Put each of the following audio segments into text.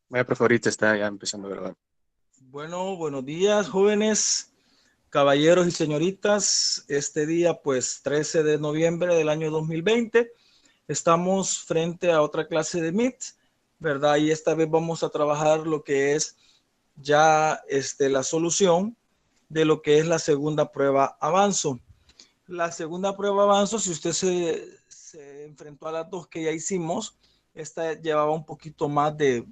Vaya, profe, ahorita está ya empezando a grabar. Bueno, buenos días, jóvenes, caballeros y señoritas. Este día, pues 13 de noviembre del año 2020, estamos frente a otra clase de Meet, ¿verdad? Y esta vez vamos a trabajar lo que es ya la solución de lo que es la segunda prueba avanzo. La segunda prueba avanzo, si usted se enfrentó a las dos que ya hicimos, esta llevaba un poquito más de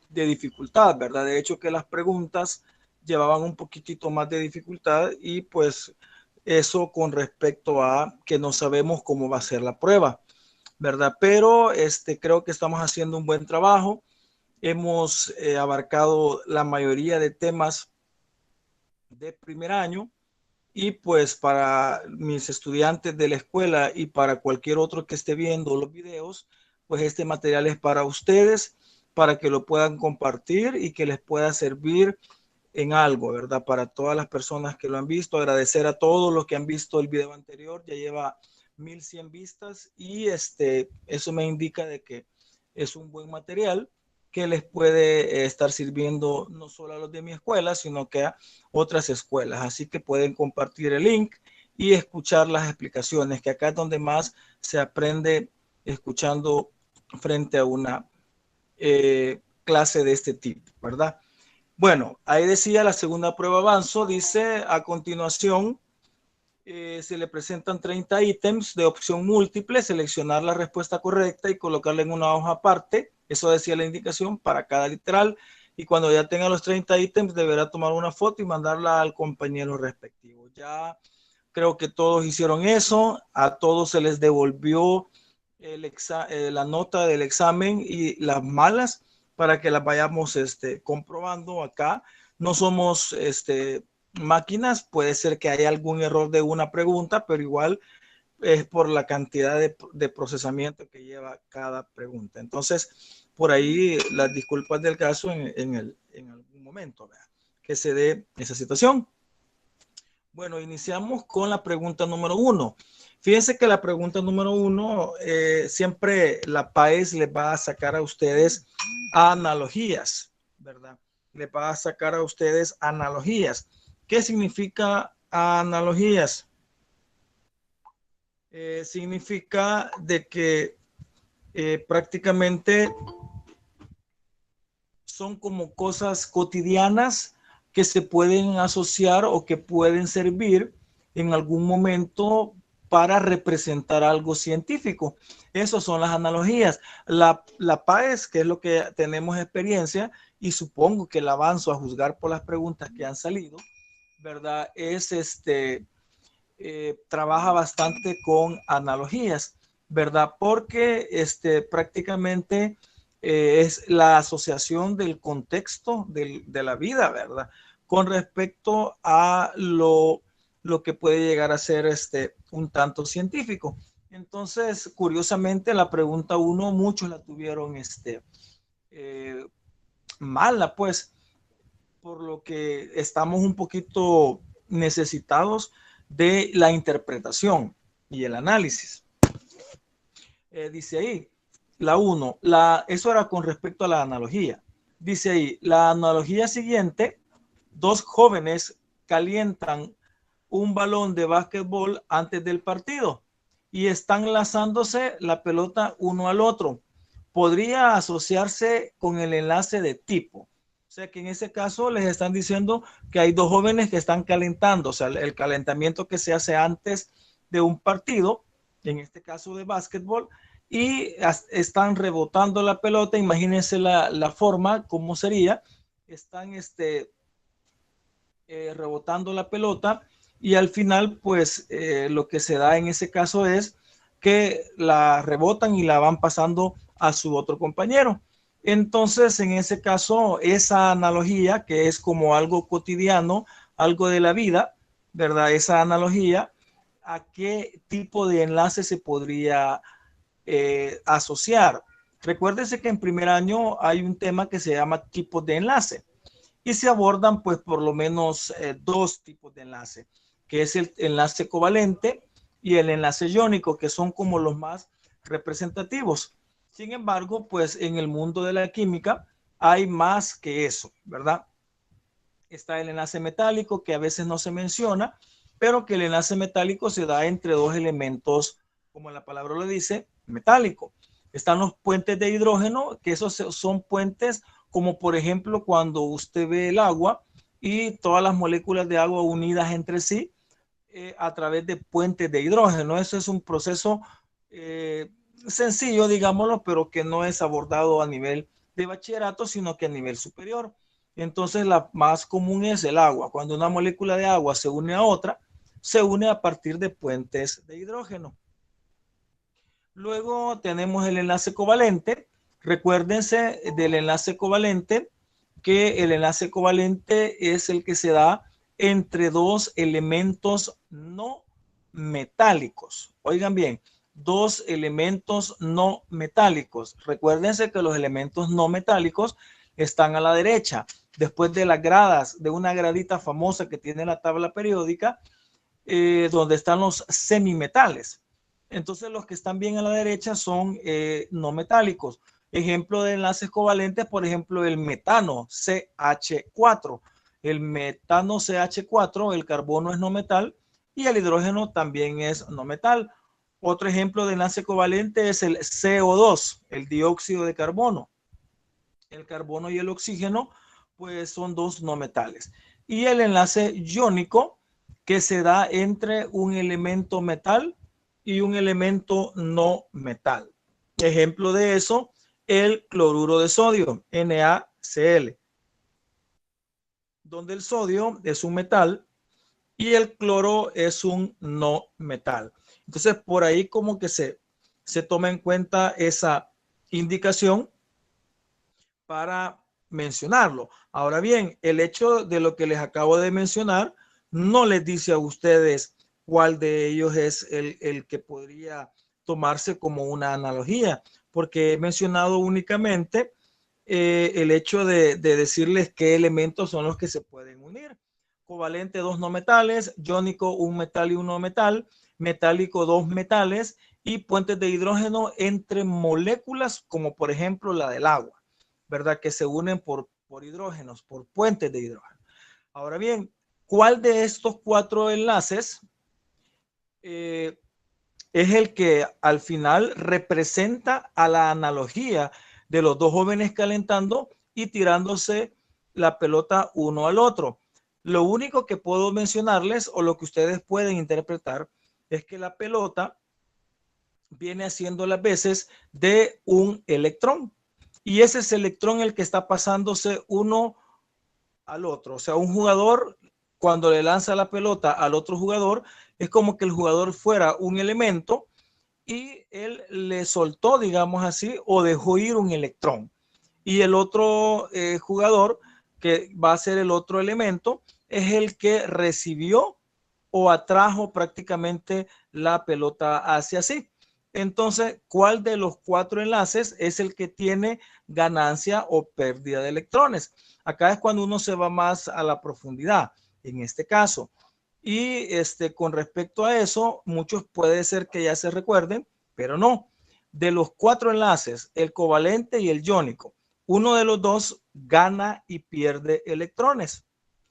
dificultad, ¿verdad? De hecho que las preguntas llevaban un poquitito más de dificultad y pues eso con respecto a que no sabemos cómo va a ser la prueba, ¿verdad? Pero creo que estamos haciendo un buen trabajo. Hemos abarcado la mayoría de temas de primer año y pues para mis estudiantes de la escuela y para cualquier otro que esté viendo los videos, pues este material es para ustedes, para que lo puedan compartir y que les pueda servir en algo, ¿verdad? Para todas las personas que lo han visto, agradecer a todos los que han visto el video anterior, ya lleva 1100 vistas y eso me indica de que es un buen material que les puede estar sirviendo no solo a los de mi escuela, sino que a otras escuelas. Así que pueden compartir el link y escuchar las explicaciones, que acá es donde más se aprende escuchando frente a una clase de este tipo, ¿verdad? Bueno, ahí decía la segunda prueba avanzo, dice a continuación se le presentan 30 ítems de opción múltiple, seleccionar la respuesta correcta y colocarla en una hoja aparte. Eso decía la indicación para cada literal. Y cuando ya tenga los 30 ítems, deberá tomar una foto y mandarla al compañero respectivo. Ya creo que todos hicieron eso. A todos se les devolvió la nota del examen y las malas para que las vayamos comprobando acá. No somos máquinas, puede ser que haya algún error de una pregunta, pero igual es por la cantidad de procesamiento que lleva cada pregunta. Entonces, por ahí las disculpas del caso en algún momento, ¿verdad? Que se dé esa situación. Bueno, iniciamos con la pregunta número 1. Fíjense que la pregunta número 1, siempre la PAES les va a sacar a ustedes analogías, ¿verdad? Les va a sacar a ustedes analogías. ¿Qué significa analogías? Significa de que prácticamente son como cosas cotidianas que se pueden asociar o que pueden servir en algún momento para representar algo científico. Esas son las analogías. La PAES, que es lo que tenemos experiencia, y supongo que el avanzo a juzgar por las preguntas que han salido, ¿verdad? Es trabaja bastante con analogías, ¿verdad? Porque prácticamente es la asociación del contexto de la vida, ¿verdad? Con respecto a lo que puede llegar a ser un tanto científico. Entonces, curiosamente, la pregunta 1, muchos la tuvieron eh, mala, pues, por lo que estamos un poquito necesitados de la interpretación y el análisis. Dice ahí, la 1, eso era con respecto a la analogía. Dice ahí, la analogía siguiente, dos jóvenes calientan un balón de básquetbol antes del partido y están lanzándose la pelota uno al otro. Podría asociarse con el enlace de tipo. O sea que en ese caso les están diciendo que hay dos jóvenes que están calentando, o sea, el calentamiento que se hace antes de un partido, en este caso de básquetbol, y están rebotando la pelota. Imagínense la forma, cómo sería. Están rebotando la pelota y al final pues lo que se da en ese caso es que la rebotan y la van pasando a su otro compañero. Entonces en ese caso esa analogía que es como algo cotidiano, algo de la vida, ¿verdad? Esa analogía, ¿a qué tipo de enlace se podría asociar? Recuérdense que en primer año hay un tema que se llama tipos de enlace y se abordan pues por lo menos dos tipos de enlace, que es el enlace covalente y el enlace iónico, que son como los más representativos. Sin embargo, pues en el mundo de la química hay más que eso, ¿verdad? Está el enlace metálico que a veces no se menciona, pero que el enlace metálico se da entre dos elementos, como la palabra lo dice, metálico. Están los puentes de hidrógeno, que esos son puentes como por ejemplo cuando usted ve el agua y todas las moléculas de agua unidas entre sí a través de puentes de hidrógeno. Eso es un proceso sencillo, digámoslo, pero que no es abordado a nivel de bachillerato, sino que a nivel superior. Entonces, la más común es el agua. Cuando una molécula de agua se une a otra, se une a partir de puentes de hidrógeno. Luego tenemos el enlace covalente. Recuérdense del enlace covalente, que el enlace covalente es el que se da entre dos elementos no metálicos. Oigan bien, dos elementos no metálicos. Recuérdense que los elementos no metálicos están a la derecha. Después de las gradas, de una gradita famosa que tiene la tabla periódica, donde están los semimetales. Entonces los que están bien a la derecha son no metálicos. Ejemplo de enlaces covalentes, por ejemplo, el metano CH4. El metano CH4, el carbono es no metal y el hidrógeno también es no metal. Otro ejemplo de enlace covalente es el CO2, el dióxido de carbono. El carbono y el oxígeno, pues son dos no metales. Y el enlace iónico, que se da entre un elemento metal y un elemento no metal. Ejemplo de eso, el cloruro de sodio, NaCl, donde el sodio es un metal y el cloro es un no metal. Entonces, por ahí como que se toma en cuenta esa indicación para mencionarlo. Ahora bien, el hecho de lo que les acabo de mencionar no les dice a ustedes cuál de ellos es el que podría tomarse como una analogía, porque he mencionado únicamente el hecho de decirles qué elementos son los que se pueden unir. Covalente, dos no metales; iónico, un metal y un no metal; metálico, dos metales; y puentes de hidrógeno entre moléculas, como por ejemplo la del agua, ¿verdad? Que se unen por hidrógenos, por puentes de hidrógeno. Ahora bien, ¿cuál de estos cuatro enlaces es el que al final representa a la analogía de los dos jóvenes calentando y tirándose la pelota uno al otro? Lo único que puedo mencionarles, o lo que ustedes pueden interpretar, es que la pelota viene haciendo las veces de un electrón. Y ese es el electrón el que está pasándose uno al otro. O sea, un jugador cuando le lanza la pelota al otro jugador, es como que el jugador fuera un elemento y él le soltó, digamos así, o dejó ir un electrón. Y el otro jugador, que va a ser el otro elemento, es el que recibió o atrajo prácticamente la pelota hacia sí. Entonces, ¿cuál de los cuatro enlaces es el que tiene ganancia o pérdida de electrones? Acá es cuando uno se va más a la profundidad, en este caso. Y con respecto a eso, muchos puede ser que ya se recuerden, pero no. De los cuatro enlaces, el covalente y el iónico, uno de los dos gana y pierde electrones.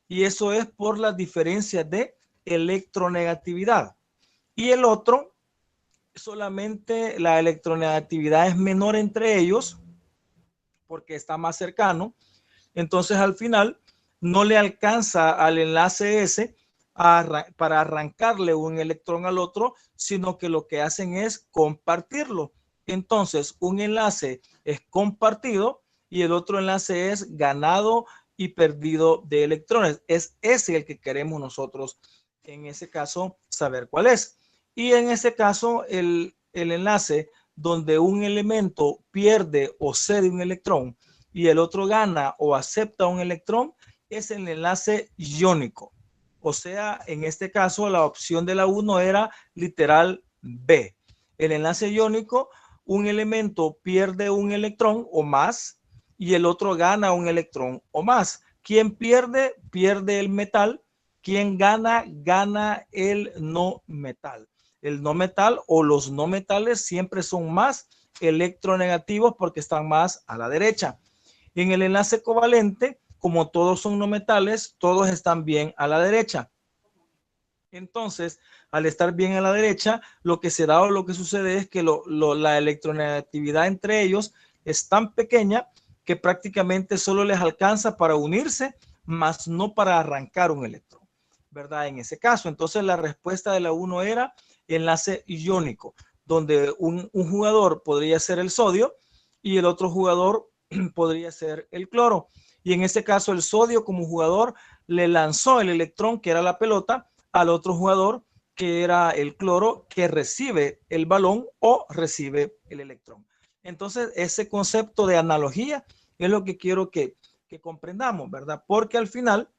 Y eso es por las diferencias de electronegatividad. Y el otro, solamente la electronegatividad es menor entre ellos porque está más cercano. Entonces al final no le alcanza al enlace ese para arrancarle un electrón al otro, sino que lo que hacen es compartirlo. Entonces un enlace es compartido y el otro enlace es ganado y perdido de electrones. Es ese el que queremos nosotros en ese caso saber cuál es. Y en ese caso el enlace donde un elemento pierde o cede un electrón y el otro gana o acepta un electrón es el enlace iónico. O sea, en este caso la opción de la 1 era literal B. El enlace iónico, un elemento pierde un electrón o más y el otro gana un electrón o más. Quien pierde, pierde el metal. Quien gana, gana el no metal. El no metal o los no metales siempre son más electronegativos porque están más a la derecha. En el enlace covalente, como todos son no metales, todos están bien a la derecha. Entonces, al estar bien a la derecha, lo que se da o lo que sucede es que la electronegatividad entre ellos es tan pequeña que prácticamente solo les alcanza para unirse, más no para arrancar un electrón, ¿verdad? En ese caso, entonces la respuesta de la 1 era enlace iónico, donde un jugador podría ser el sodio y el otro jugador podría ser el cloro. Y en ese caso, el sodio como jugador le lanzó el electrón, que era la pelota, al otro jugador, que era el cloro, que recibe el balón o recibe el electrón. Entonces, ese concepto de analogía es lo que quiero que comprendamos, ¿verdad? Porque al final,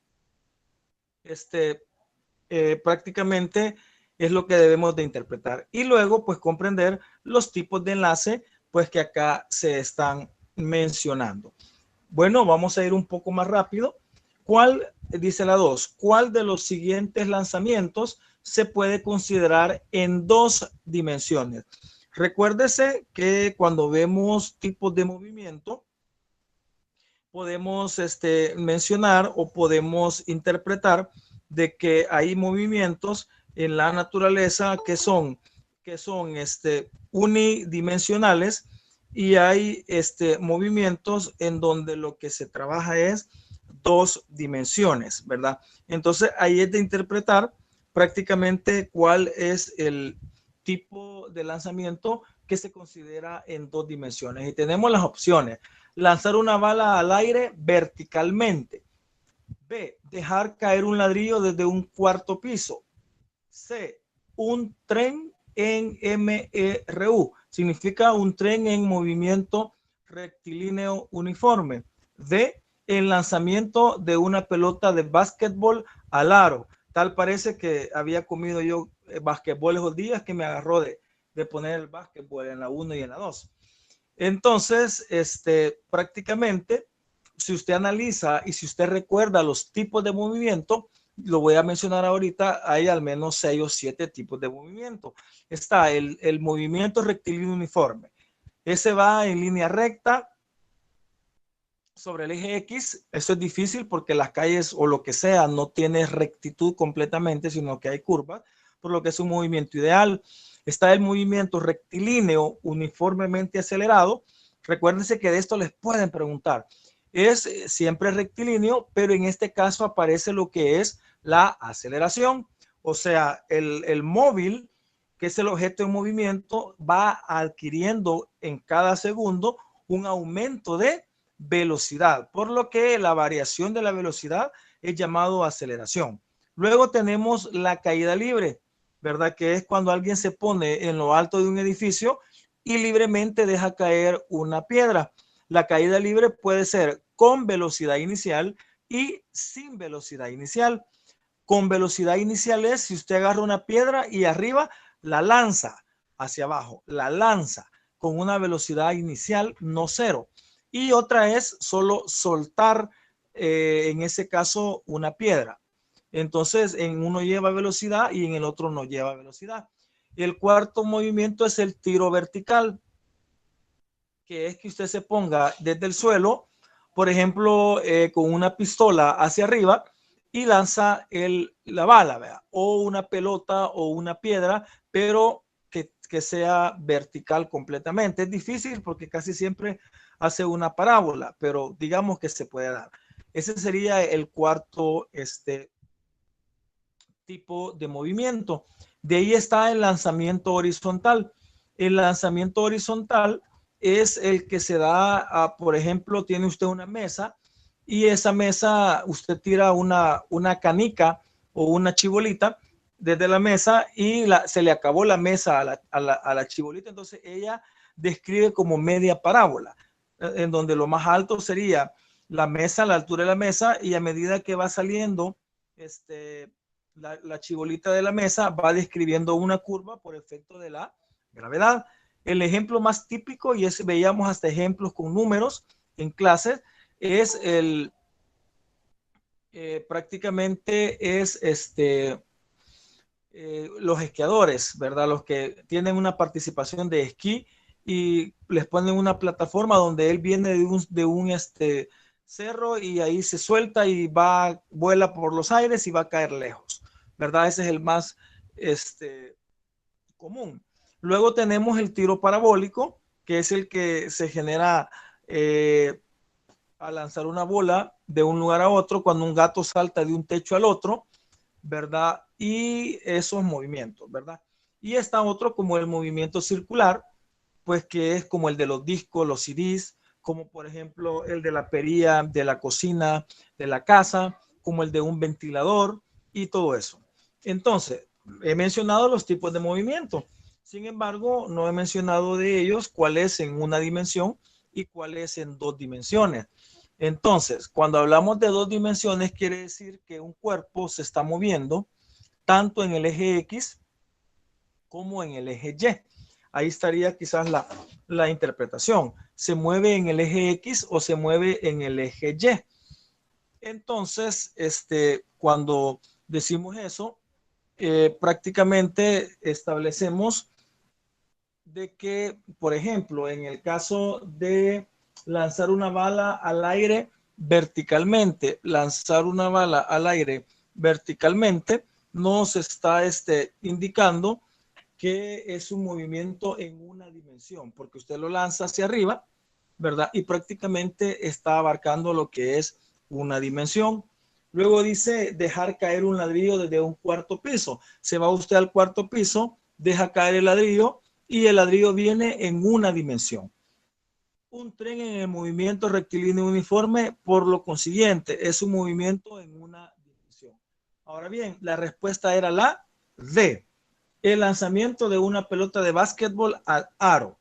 prácticamente es lo que debemos de interpretar. Y luego, pues, comprender los tipos de enlace, pues, que acá se están mencionando. Bueno, vamos a ir un poco más rápido. ¿Cuál, dice la 2, cuál de los siguientes lanzamientos se puede considerar en dos dimensiones? Recuérdese que cuando vemos tipos de movimiento, podemos mencionar o podemos interpretar de que hay movimientos en la naturaleza que son unidimensionales y hay movimientos en donde lo que se trabaja es dos dimensiones, ¿verdad? Entonces ahí es de interpretar prácticamente cuál es el tipo de lanzamiento que se considera en dos dimensiones. Y tenemos las opciones: lanzar una bala al aire verticalmente. B, dejar caer un ladrillo desde un cuarto piso. C, un tren en MERU, significa un tren en movimiento rectilíneo uniforme. D, el lanzamiento de una pelota de básquetbol al aro. Tal parece que había comido yo básquetbol esos días que me agarró de poner el básquetbol en la 1 y en la 2. Entonces, prácticamente, si usted analiza y si usted recuerda los tipos de movimiento, lo voy a mencionar ahorita, hay al menos 6 o 7 tipos de movimiento. Está el movimiento rectilíneo uniforme. Ese va en línea recta sobre el eje X. Eso es difícil porque las calles o lo que sea no tiene rectitud completamente, sino que hay curvas, por lo que es un movimiento ideal. Está el movimiento rectilíneo uniformemente acelerado. Recuérdense que de esto les pueden preguntar. Es siempre rectilíneo, pero en este caso aparece lo que es la aceleración. O sea, el móvil, que es el objeto en movimiento, va adquiriendo en cada segundo un aumento de velocidad, por lo que la variación de la velocidad es llamado aceleración. Luego tenemos la caída libre, ¿verdad? Que es cuando alguien se pone en lo alto de un edificio y libremente deja caer una piedra. La caída libre puede ser con velocidad inicial y sin velocidad inicial. Con velocidad inicial es si usted agarra una piedra y arriba la lanza hacia abajo, la lanza con una velocidad inicial, no cero. Y otra es solo soltar, en ese caso, una piedra. Entonces, en uno lleva velocidad y en el otro no lleva velocidad. El cuarto movimiento es el tiro vertical, que es que usted se ponga desde el suelo, por ejemplo, con una pistola hacia arriba y lanza la bala, ¿verdad? O una pelota o una piedra, pero que sea vertical completamente. Es difícil porque casi siempre hace una parábola, pero digamos que se puede dar. Ese sería el cuarto tipo de movimiento. De ahí está el lanzamiento horizontal. El lanzamiento horizontal es el que se da, por ejemplo, tiene usted una mesa y esa mesa usted tira una canica o una chibolita desde la mesa y se le acabó la mesa a la chibolita, entonces ella describe como media parábola, en donde lo más alto sería la mesa, la altura de la mesa, y a medida que va saliendo la chibolita de la mesa va describiendo una curva por efecto de la gravedad. El ejemplo más típico, y veíamos hasta ejemplos con números en clases, es prácticamente es los esquiadores, ¿verdad? Los que tienen una participación de esquí y les ponen una plataforma donde él viene de un cerro y ahí se suelta y vuela por los aires y va a caer lejos, ¿verdad? Ese es el más común. Luego tenemos el tiro parabólico, que es el que se genera a lanzar una bola de un lugar a otro cuando un gato salta de un techo al otro, ¿verdad? Y esos movimientos, ¿verdad? Y está otro como el movimiento circular, pues que es como el de los discos, los CDs, como por ejemplo el de la perilla de la cocina, de la casa, como el de un ventilador y todo eso. Entonces, he mencionado los tipos de movimiento. Sin embargo, no he mencionado de ellos cuál es en una dimensión y cuál es en dos dimensiones. Entonces, cuando hablamos de dos dimensiones, quiere decir que un cuerpo se está moviendo tanto en el eje X como en el eje Y. Ahí estaría quizás la interpretación. ¿Se mueve en el eje X o se mueve en el eje Y? Entonces, cuando decimos eso, prácticamente establecemos de que, por ejemplo, en el caso de lanzar una bala al aire verticalmente, nos está indicando que es un movimiento en una dimensión, porque usted lo lanza hacia arriba, ¿verdad? Y prácticamente está abarcando lo que es una dimensión. Luego dice dejar caer un ladrillo desde un cuarto piso. Se va usted al cuarto piso, deja caer el ladrillo y el ladrillo viene en una dimensión. Un tren en el movimiento rectilíneo uniforme, por lo consiguiente, es un movimiento en una dimensión. Ahora bien, la respuesta era la D. El lanzamiento de una pelota de básquetbol al aro.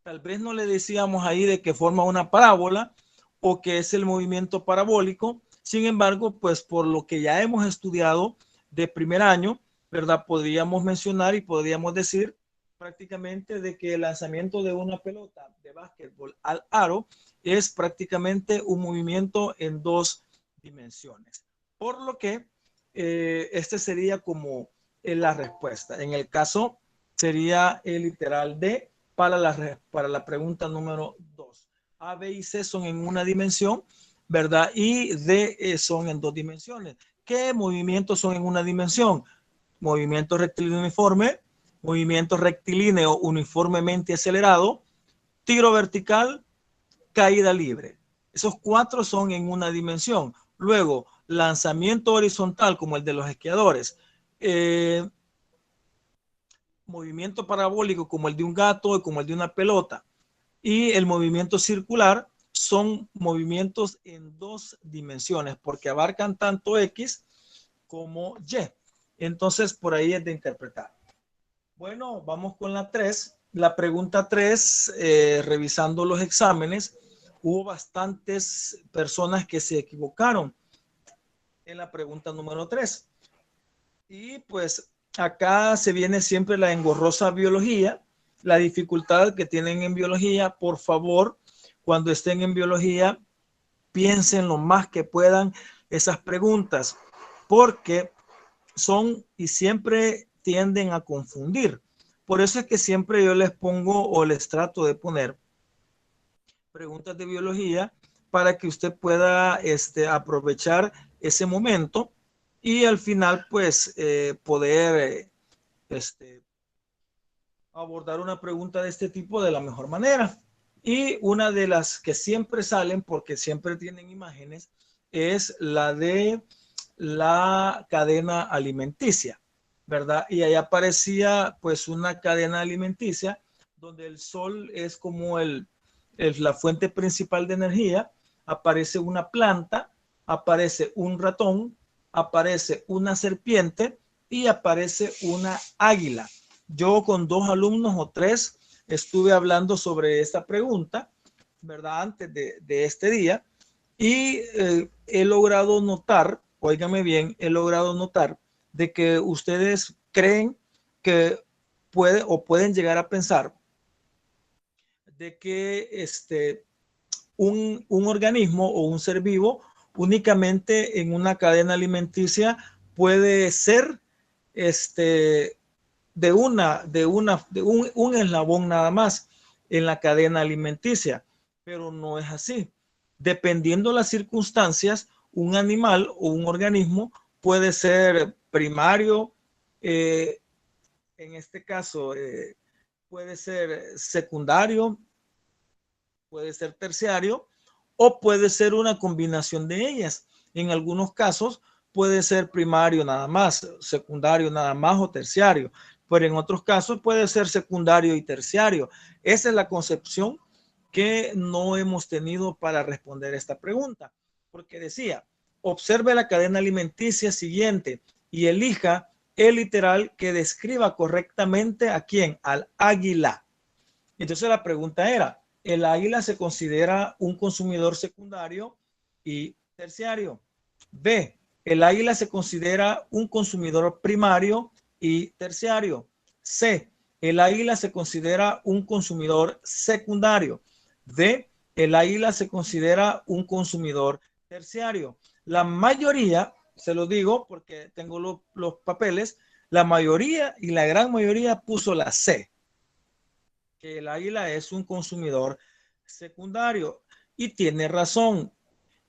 Tal vez no le decíamos ahí de que forma una parábola o que es el movimiento parabólico. Sin embargo, pues por lo que ya hemos estudiado de primer año, ¿verdad? Podríamos mencionar y podríamos decir prácticamente de que el lanzamiento de una pelota de básquetbol al aro es prácticamente un movimiento en dos dimensiones. Por lo que este sería como la respuesta. En el caso sería el literal D para la pregunta número 2. A, B y C son en una dimensión, ¿verdad? Y D son en dos dimensiones. ¿Qué movimientos son en una dimensión? Movimiento rectilíneo uniforme, movimiento rectilíneo uniformemente acelerado, tiro vertical, caída libre. Esos cuatro son en una dimensión. Luego, lanzamiento horizontal como el de los esquiadores, movimiento parabólico como el de un gato y como el de una pelota, y el movimiento circular son movimientos en dos dimensiones porque abarcan tanto X como Y. Entonces, por ahí es de interpretar. Bueno, vamos con la 3. La pregunta 3, revisando los exámenes, hubo bastantes personas que se equivocaron en la pregunta número 3. Y pues acá se viene siempre la engorrosa biología, la dificultad que tienen en biología. Por favor, cuando estén en biología, piensen lo más que puedan esas preguntas, porque son y siempre tienden a confundir. Por eso es que siempre yo les pongo o les trato de poner preguntas de biología para que usted pueda aprovechar ese momento y al final pues poder abordar una pregunta de este tipo de la mejor manera. Y una de las que siempre salen, porque siempre tienen imágenes, es la de la cadena alimenticia, ¿verdad? Y ahí aparecía pues una cadena alimenticia donde el sol es como la fuente principal de energía, aparece una planta, aparece un ratón, aparece una serpiente y aparece una águila. Yo con 2 alumnos o 3 estuve hablando sobre esta pregunta, ¿verdad? Antes de este día y he logrado notar, óigame bien, he logrado notar de que ustedes creen que pueden llegar a pensar de que un organismo o un ser vivo únicamente en una cadena alimenticia puede ser este, un eslabón nada más en la cadena alimenticia, pero no es así. Dependiendo de las circunstancias, un animal o un organismo puede ser primario, en este caso puede ser secundario, puede ser terciario o puede ser una combinación de ellas. En algunos casos puede ser primario nada más, secundario nada más o terciario, pero en otros casos puede ser secundario y terciario. Esa es la concepción que no hemos tenido para responder esta pregunta, porque decía, observe la cadena alimenticia siguiente y elija el literal que describa correctamente a quién, al águila. Entonces la pregunta era, ¿el águila se considera un consumidor secundario y terciario? B, el águila se considera un consumidor primario y terciario. C, el águila se considera un consumidor secundario. D, el águila se considera un consumidor terciario. La mayoría, se lo digo porque tengo los papeles, la mayoría y la gran mayoría puso la C, que el águila es un consumidor secundario. Y tiene razón,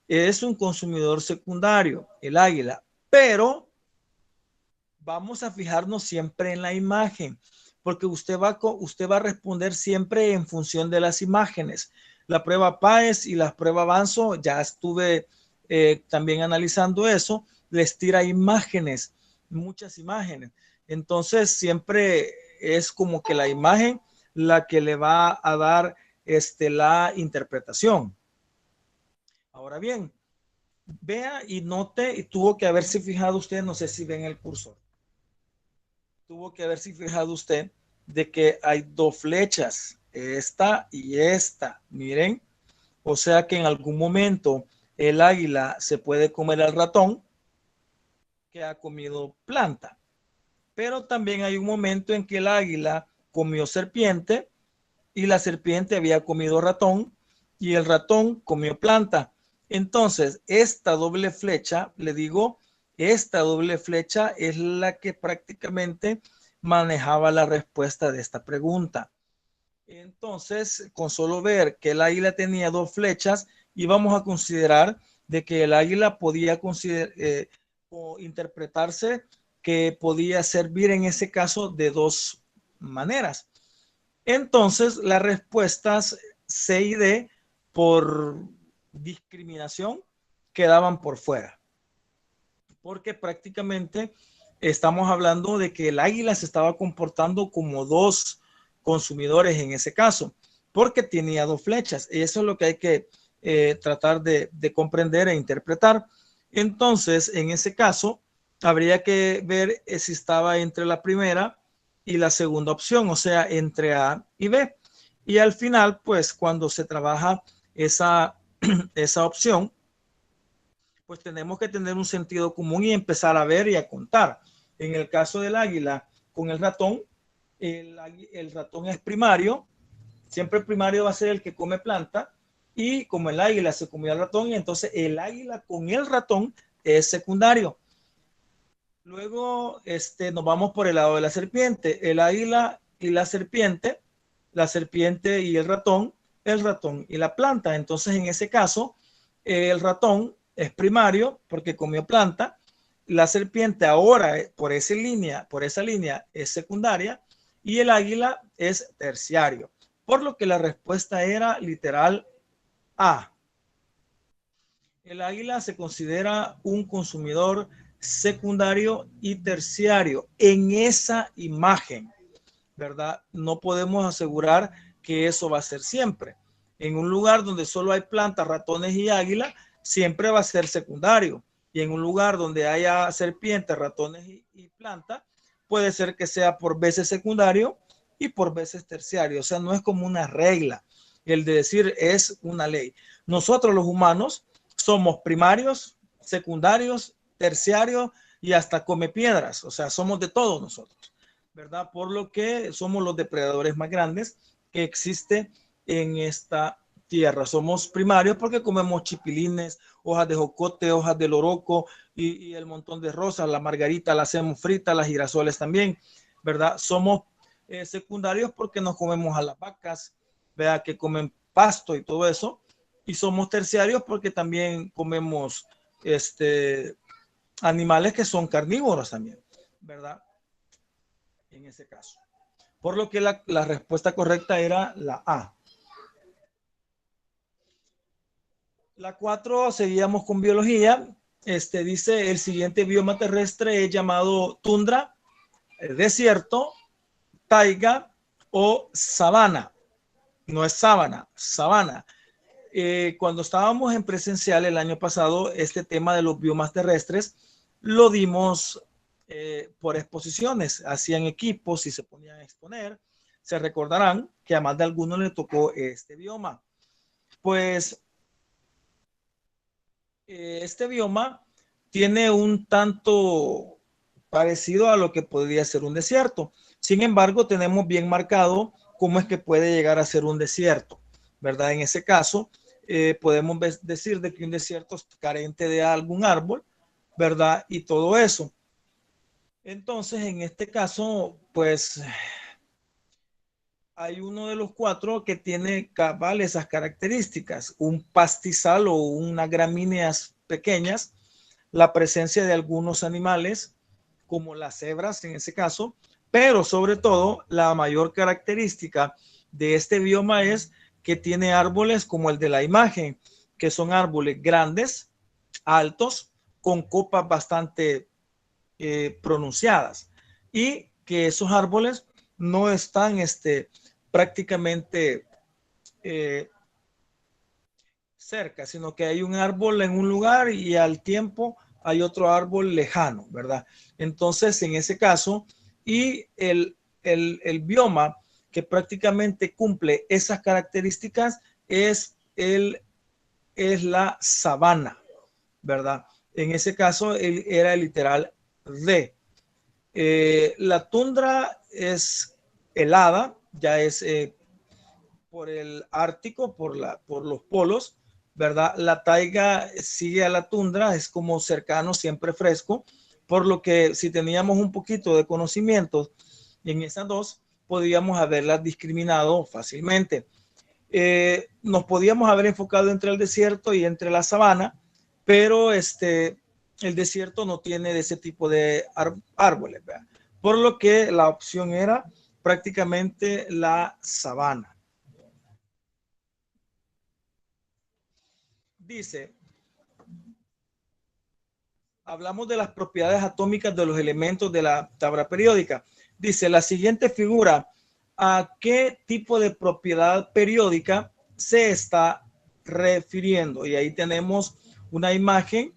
es un consumidor secundario, el águila, pero vamos a fijarnos siempre en la imagen, porque usted va a responder siempre en función de las imágenes. La prueba PAES y la prueba Avanzo, ya estuve también analizando eso, les tira imágenes, muchas imágenes. Entonces siempre es como que la imagen la que le va a dar la interpretación. Ahora bien, vea y note, y tuvo que haberse fijado usted, no sé si ven el cursor, tuvo que haberse fijado usted de que hay dos flechas, esta y esta, miren, o sea que en algún momento el águila se puede comer al ratón que ha comido planta, pero también hay un momento en que el águila comió serpiente y la serpiente había comido ratón y el ratón comió planta. Entonces, esta doble flecha, le digo, esta doble flecha es la que prácticamente manejaba la respuesta de esta pregunta. Entonces, con solo ver que el águila tenía dos flechas, íbamos a considerar de que el águila podía interpretarse que podía servir en ese caso de dos maneras. Entonces, las respuestas C y D, por discriminación, quedaban por fuera. Porque prácticamente estamos hablando de que el águila se estaba comportando como dos consumidores en ese caso, porque tenía dos flechas. Y eso es lo que hay que tratar de comprender e interpretar. Entonces, en ese caso, habría que ver si estaba entre la primera y la segunda opción, o sea, entre A y B. Y al final, pues cuando se trabaja esa opción, pues tenemos que tener un sentido común y empezar a ver y a contar. En el caso del águila con el ratón, el ratón es primario, siempre el primario va a ser el que come planta, y como el águila se comió al ratón, y entonces el águila con el ratón es secundario. Luego nos vamos por el lado de la serpiente, el águila y la serpiente y el ratón y la planta. Entonces, en ese caso, el ratón es primario porque comió planta. La serpiente ahora, por esa línea, es secundaria y el águila es terciario. Por lo que la respuesta era literal A. El águila se considera un consumidor secundario y terciario en esa imagen, ¿verdad? No podemos asegurar que eso va a ser siempre. En un lugar donde solo hay plantas, ratones y águila, siempre va a ser secundario. Y en un lugar donde haya serpientes, ratones y plantas, puede ser que sea por veces secundario y por veces terciario. O sea, no es como una regla. El de decir es una ley. Nosotros los humanos somos primarios, secundarios, terciarios y hasta come piedras. O sea, somos de todos nosotros, ¿verdad? Por lo que somos los depredadores más grandes que existe en esta tierra. Somos primarios porque comemos chipilines, hojas de jocote, hojas de loroco y el montón de rosas. La margarita la hacemos frita, las girasoles también. ¿verdad? Somos secundarios porque nos comemos a las vacas, ¿verdad? Que comen pasto y todo eso. Y somos terciarios porque también comemos animales que son carnívoros también, ¿verdad? En ese caso. Por lo que la respuesta correcta era la A. La 4, seguíamos con biología. Dice, el siguiente bioma terrestre es llamado tundra, desierto, taiga o sabana. No es sábana, sabana. Cuando estábamos en presencial el año pasado, este tema de los biomas terrestres lo dimos por exposiciones. Hacían equipos y se ponían a exponer. Se recordarán que a más de algunos le tocó este bioma. Pues este bioma tiene un tanto parecido a lo que podría ser un desierto. Sin embargo, tenemos bien marcado cómo es que puede llegar a ser un desierto, ¿verdad? En ese caso, podemos decir de que un desierto es carente de algún árbol, ¿verdad? Y todo eso. Entonces, en este caso, pues hay uno de los 4 que tiene cabal esas características, un pastizal o unas gramíneas pequeñas, la presencia de algunos animales, como las cebras en ese caso, pero sobre todo la mayor característica de este bioma es que tiene árboles como el de la imagen, que son árboles grandes, altos, con copas bastante pronunciadas, y que esos árboles no están prácticamente cerca, sino que hay un árbol en un lugar y al tiempo hay otro árbol lejano, ¿verdad? Entonces, en ese caso, y el bioma que prácticamente cumple esas características es la sabana, ¿verdad? En ese caso, era el literal D. La tundra es helada, ya es por el Ártico, por los polos, ¿verdad? La taiga sigue a la tundra, es como cercano, siempre fresco, por lo que si teníamos un poquito de conocimientos en esas dos, podríamos haberlas discriminado fácilmente. Nos podíamos haber enfocado entre el desierto y entre la sabana, pero el desierto no tiene de ese tipo de árboles, ¿verdad? Por lo que la opción era prácticamente la sabana. Dice, hablamos de las propiedades atómicas de los elementos de la tabla periódica. Dice, la siguiente figura, ¿a qué tipo de propiedad periódica se está refiriendo? Y ahí tenemos una imagen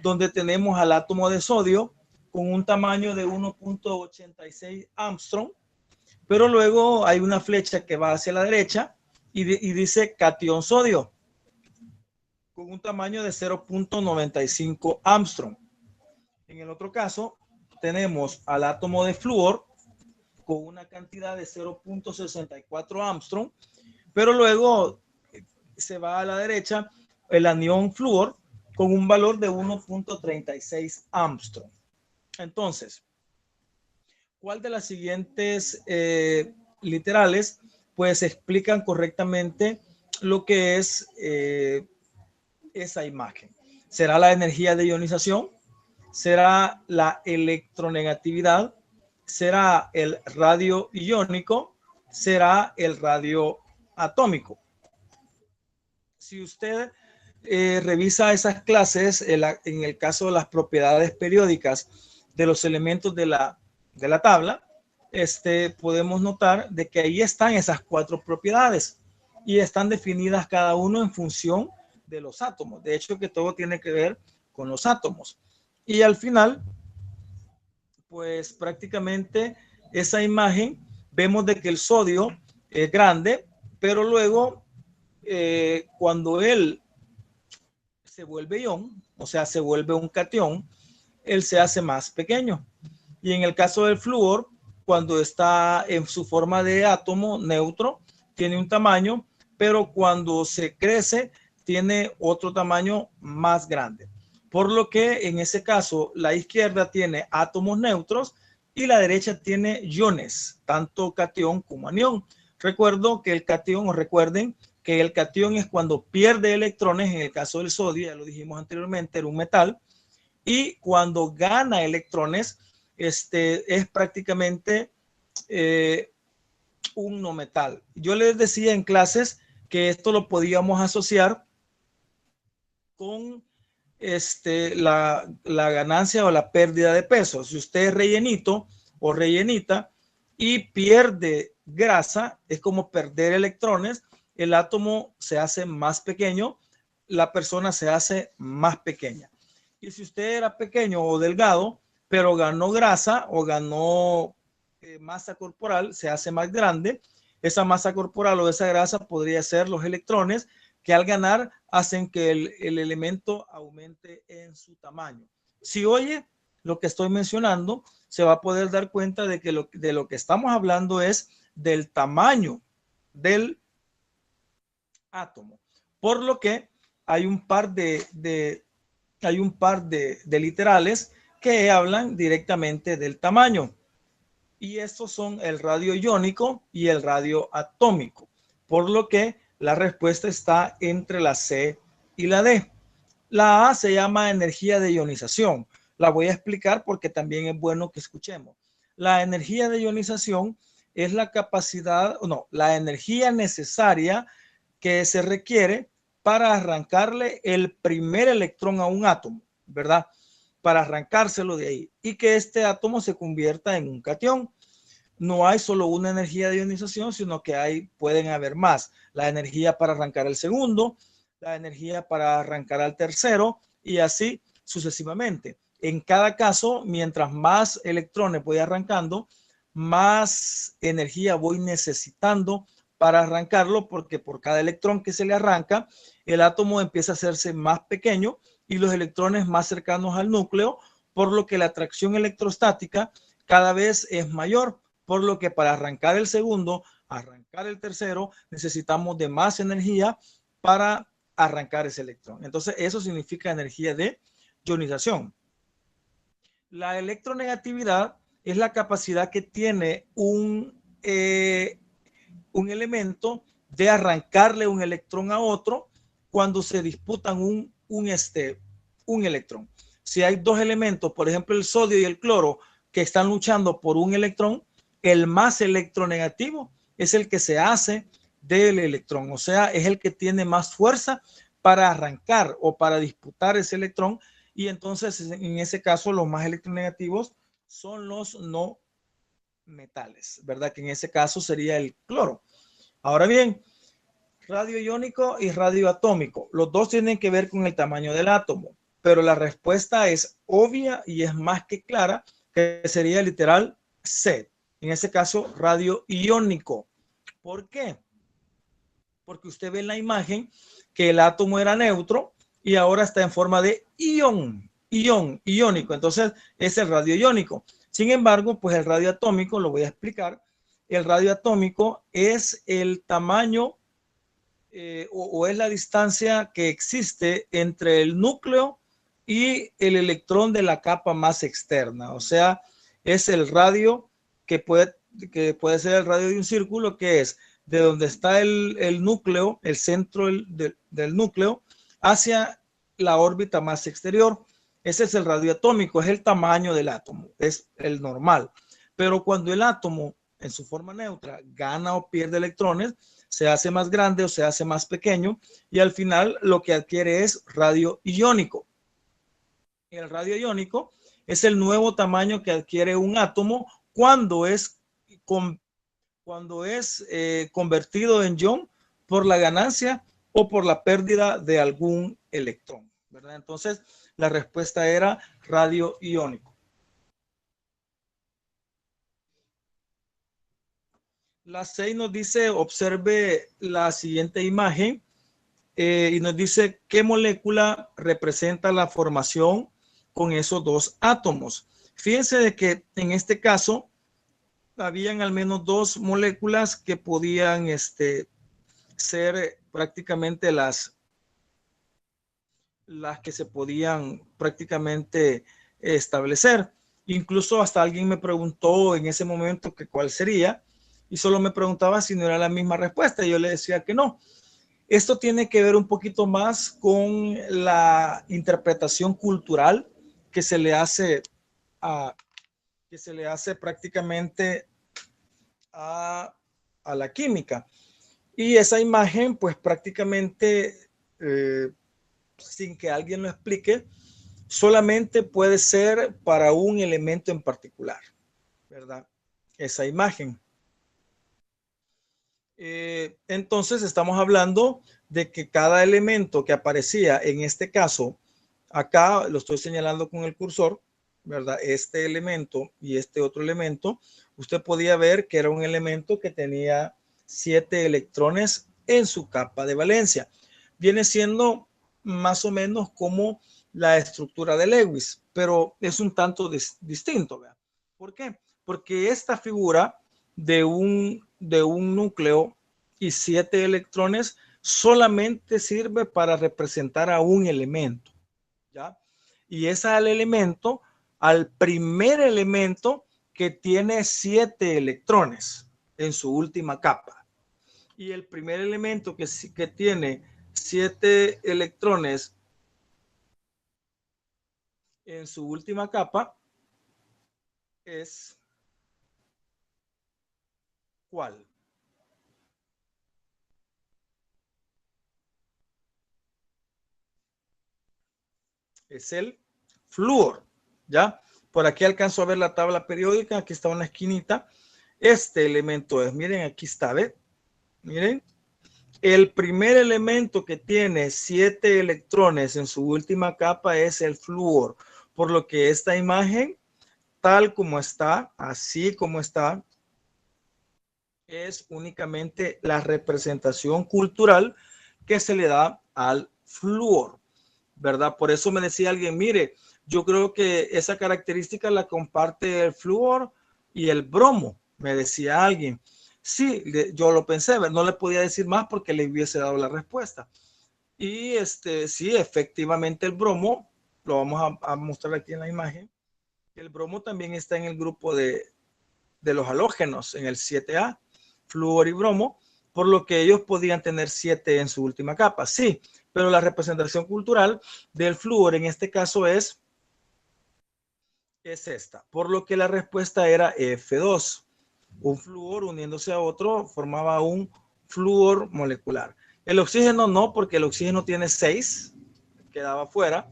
donde tenemos al átomo de sodio con un tamaño de 1.86 Armstrong, pero luego hay una flecha que va hacia la derecha y dice catión sodio con un tamaño de 0.95 Armstrong. En el otro caso, tenemos al átomo de flúor con una cantidad de 0.64 Armstrong, pero luego se va a la derecha el anión flúor con un valor de 1.36 Armstrong. Entonces, ¿cuál de las siguientes literales pues explican correctamente lo que es esa imagen? ¿Será la energía de ionización? ¿Será la electronegatividad? ¿Será el radio iónico? ¿Será el radio atómico? Si usted revisa esas clases, en el caso de las propiedades periódicas de los elementos de la tabla, podemos notar de que ahí están esas 4 propiedades y están definidas cada uno en función de los átomos. De hecho, que todo tiene que ver con los átomos. Y al final, pues prácticamente esa imagen, vemos de que el sodio es grande, pero luego cuando él se vuelve ión, o sea, se vuelve un catión, él se hace más pequeño. Y en el caso del flúor, cuando está en su forma de átomo neutro, tiene un tamaño, pero cuando se crece, tiene otro tamaño más grande. Por lo que en ese caso, la izquierda tiene átomos neutros y la derecha tiene iones, tanto catión como anión. Recuerden que el catión es cuando pierde electrones, en el caso del sodio, ya lo dijimos anteriormente, era un metal, y cuando gana electrones, es prácticamente un no metal. Yo les decía en clases que esto lo podíamos asociar con la ganancia o la pérdida de peso. Si usted es rellenito o rellenita y pierde grasa, es como perder electrones, el átomo se hace más pequeño, la persona se hace más pequeña. Y si usted era pequeño o delgado, pero ganó grasa o ganó masa corporal, se hace más grande. Esa masa corporal o esa grasa podría ser los electrones que al ganar hacen que el elemento aumente en su tamaño. Si oye lo que estoy mencionando, se va a poder dar cuenta de que de lo que estamos hablando es del tamaño del átomo. Por lo que hay un par de literales que hablan directamente del tamaño. Y estos son el radio iónico y el radio atómico. Por lo que la respuesta está entre la C y la D. La A se llama energía de ionización. La voy a explicar porque también es bueno que escuchemos. La energía de ionización es la capacidad, no, la energía necesaria que se requiere para arrancarle el primer electrón a un átomo, ¿verdad? Para arrancárselo de ahí y que este átomo se convierta en un catión. No hay solo una energía de ionización, sino que pueden haber más. La energía para arrancar el segundo, la energía para arrancar al tercero y así sucesivamente. En cada caso, mientras más electrones voy arrancando, más energía voy necesitando para arrancarlo, porque por cada electrón que se le arranca, el átomo empieza a hacerse más pequeño y los electrones más cercanos al núcleo, por lo que la atracción electrostática cada vez es mayor, por lo que para arrancar el segundo, arrancar el tercero, necesitamos de más energía para arrancar ese electrón. Entonces, eso significa energía de ionización. La electronegatividad es la capacidad que tiene un elemento de arrancarle un electrón a otro cuando se disputan un electrón. Si hay dos elementos, por ejemplo el sodio y el cloro, que están luchando por un electrón, el más electronegativo es el que se hace del electrón, o sea, es el que tiene más fuerza para arrancar o para disputar ese electrón, y entonces en ese caso los más electronegativos son los no metales, ¿verdad? Que en ese caso sería el cloro. Ahora bien, radio iónico y radio atómico, los dos tienen que ver con el tamaño del átomo, pero la respuesta es obvia y es más que clara, que sería literal C. En ese caso, radio iónico. ¿Por qué? Porque usted ve en la imagen que el átomo era neutro y ahora está en forma de iónico. Entonces, es el radio iónico. Sin embargo, pues el radio atómico, lo voy a explicar, el radio atómico es el tamaño o es la distancia que existe entre el núcleo y el electrón de la capa más externa. O sea, es el radio que puede ser el radio de un círculo, que es de donde está el núcleo, el centro del núcleo, hacia la órbita más exterior. Ese es el radio atómico, es el tamaño del átomo, es el normal. Pero cuando el átomo en su forma neutra gana o pierde electrones, se hace más grande o se hace más pequeño y al final lo que adquiere es radio iónico. El radio iónico es el nuevo tamaño que adquiere un átomo cuando es convertido en ion por la ganancia o por la pérdida de algún electrón, ¿verdad? Entonces, la respuesta era radio iónico. La 6 nos dice, observe la siguiente imagen y nos dice qué molécula representa la formación con esos dos átomos. Fíjense de que en este caso habían al menos dos moléculas que podían ser prácticamente las que se podían prácticamente establecer. Incluso hasta alguien me preguntó en ese momento que cuál sería y solo me preguntaba si no era la misma respuesta. Y yo le decía que no. Esto tiene que ver un poquito más con la interpretación cultural que se le hace a, que se le hace prácticamente a, a la química. Y esa imagen, pues prácticamente, sin que alguien lo explique, solamente puede ser para un elemento en particular, ¿verdad? Esa imagen. Entonces estamos hablando de que cada elemento que aparecía en este caso, acá lo estoy señalando con el cursor, ¿verdad? Este elemento y este otro elemento, usted podía ver que era un elemento que tenía 7 electrones en su capa de valencia. Viene siendo más o menos como la estructura de Lewis, pero es un tanto distinto, ¿verdad? ¿Por qué? Porque esta figura de un núcleo y 7 electrones solamente sirve para representar a un elemento, ¿ya? Y es al elemento, al primer elemento que tiene 7 electrones en su última capa. Y el primer elemento que tiene 7 electrones en su última capa es ¿cuál? Es el flúor, ¿ya? Por aquí alcanzo a ver la tabla periódica, aquí está una esquinita. Este elemento es, miren, aquí está, ¿ve? Miren, el primer elemento que tiene 7 electrones en su última capa es el flúor, por lo que esta imagen, tal como está, así como está, es únicamente la representación cultural que se le da al flúor, ¿verdad? Por eso me decía alguien, mire, yo creo que esa característica la comparte el flúor y el bromo, me decía alguien. Sí, yo lo pensé, no le podía decir más porque le hubiese dado la respuesta. Y sí, efectivamente el bromo, lo vamos a mostrar aquí en la imagen, el bromo también está en el grupo de los halógenos, en el 7A, flúor y bromo, por lo que ellos podían tener 7 en su última capa. Sí, pero la representación cultural del flúor en este caso es esta, por lo que la respuesta era F2. Un flúor uniéndose a otro formaba un flúor molecular. El oxígeno no, porque el oxígeno tiene 6, quedaba fuera.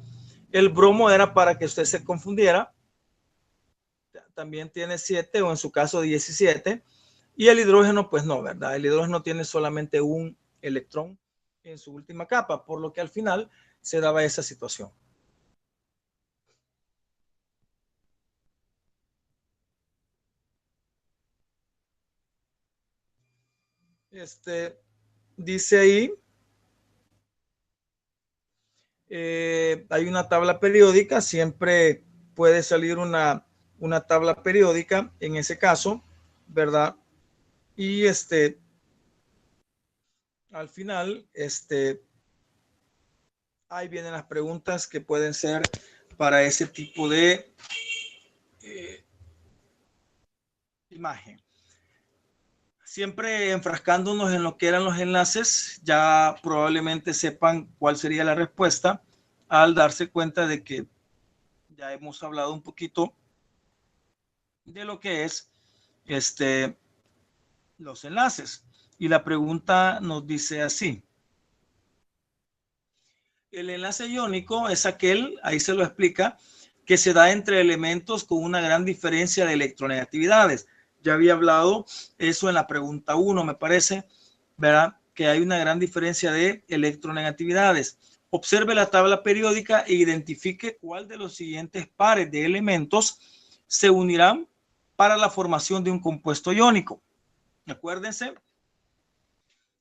El bromo era para que usted se confundiera, también tiene 7 o en su caso 17. Y el hidrógeno, pues no, ¿verdad? El hidrógeno tiene solamente un electrón en su última capa, por lo que al final se daba esa situación. Dice ahí, hay una tabla periódica, siempre puede salir una tabla periódica en ese caso, ¿verdad? Y al final, ahí vienen las preguntas que pueden ser para ese tipo de imagen. Siempre enfrascándonos en lo que eran los enlaces, ya probablemente sepan cuál sería la respuesta al darse cuenta de que ya hemos hablado un poquito de lo que es los enlaces. Y la pregunta nos dice así. El enlace iónico es aquel, ahí se lo explica, que se da entre elementos con una gran diferencia de electronegatividades. Ya había hablado eso en la pregunta 1, me parece, ¿verdad? Que hay una gran diferencia de electronegatividades. Observe la tabla periódica e identifique cuál de los siguientes pares de elementos se unirán para la formación de un compuesto iónico. Acuérdense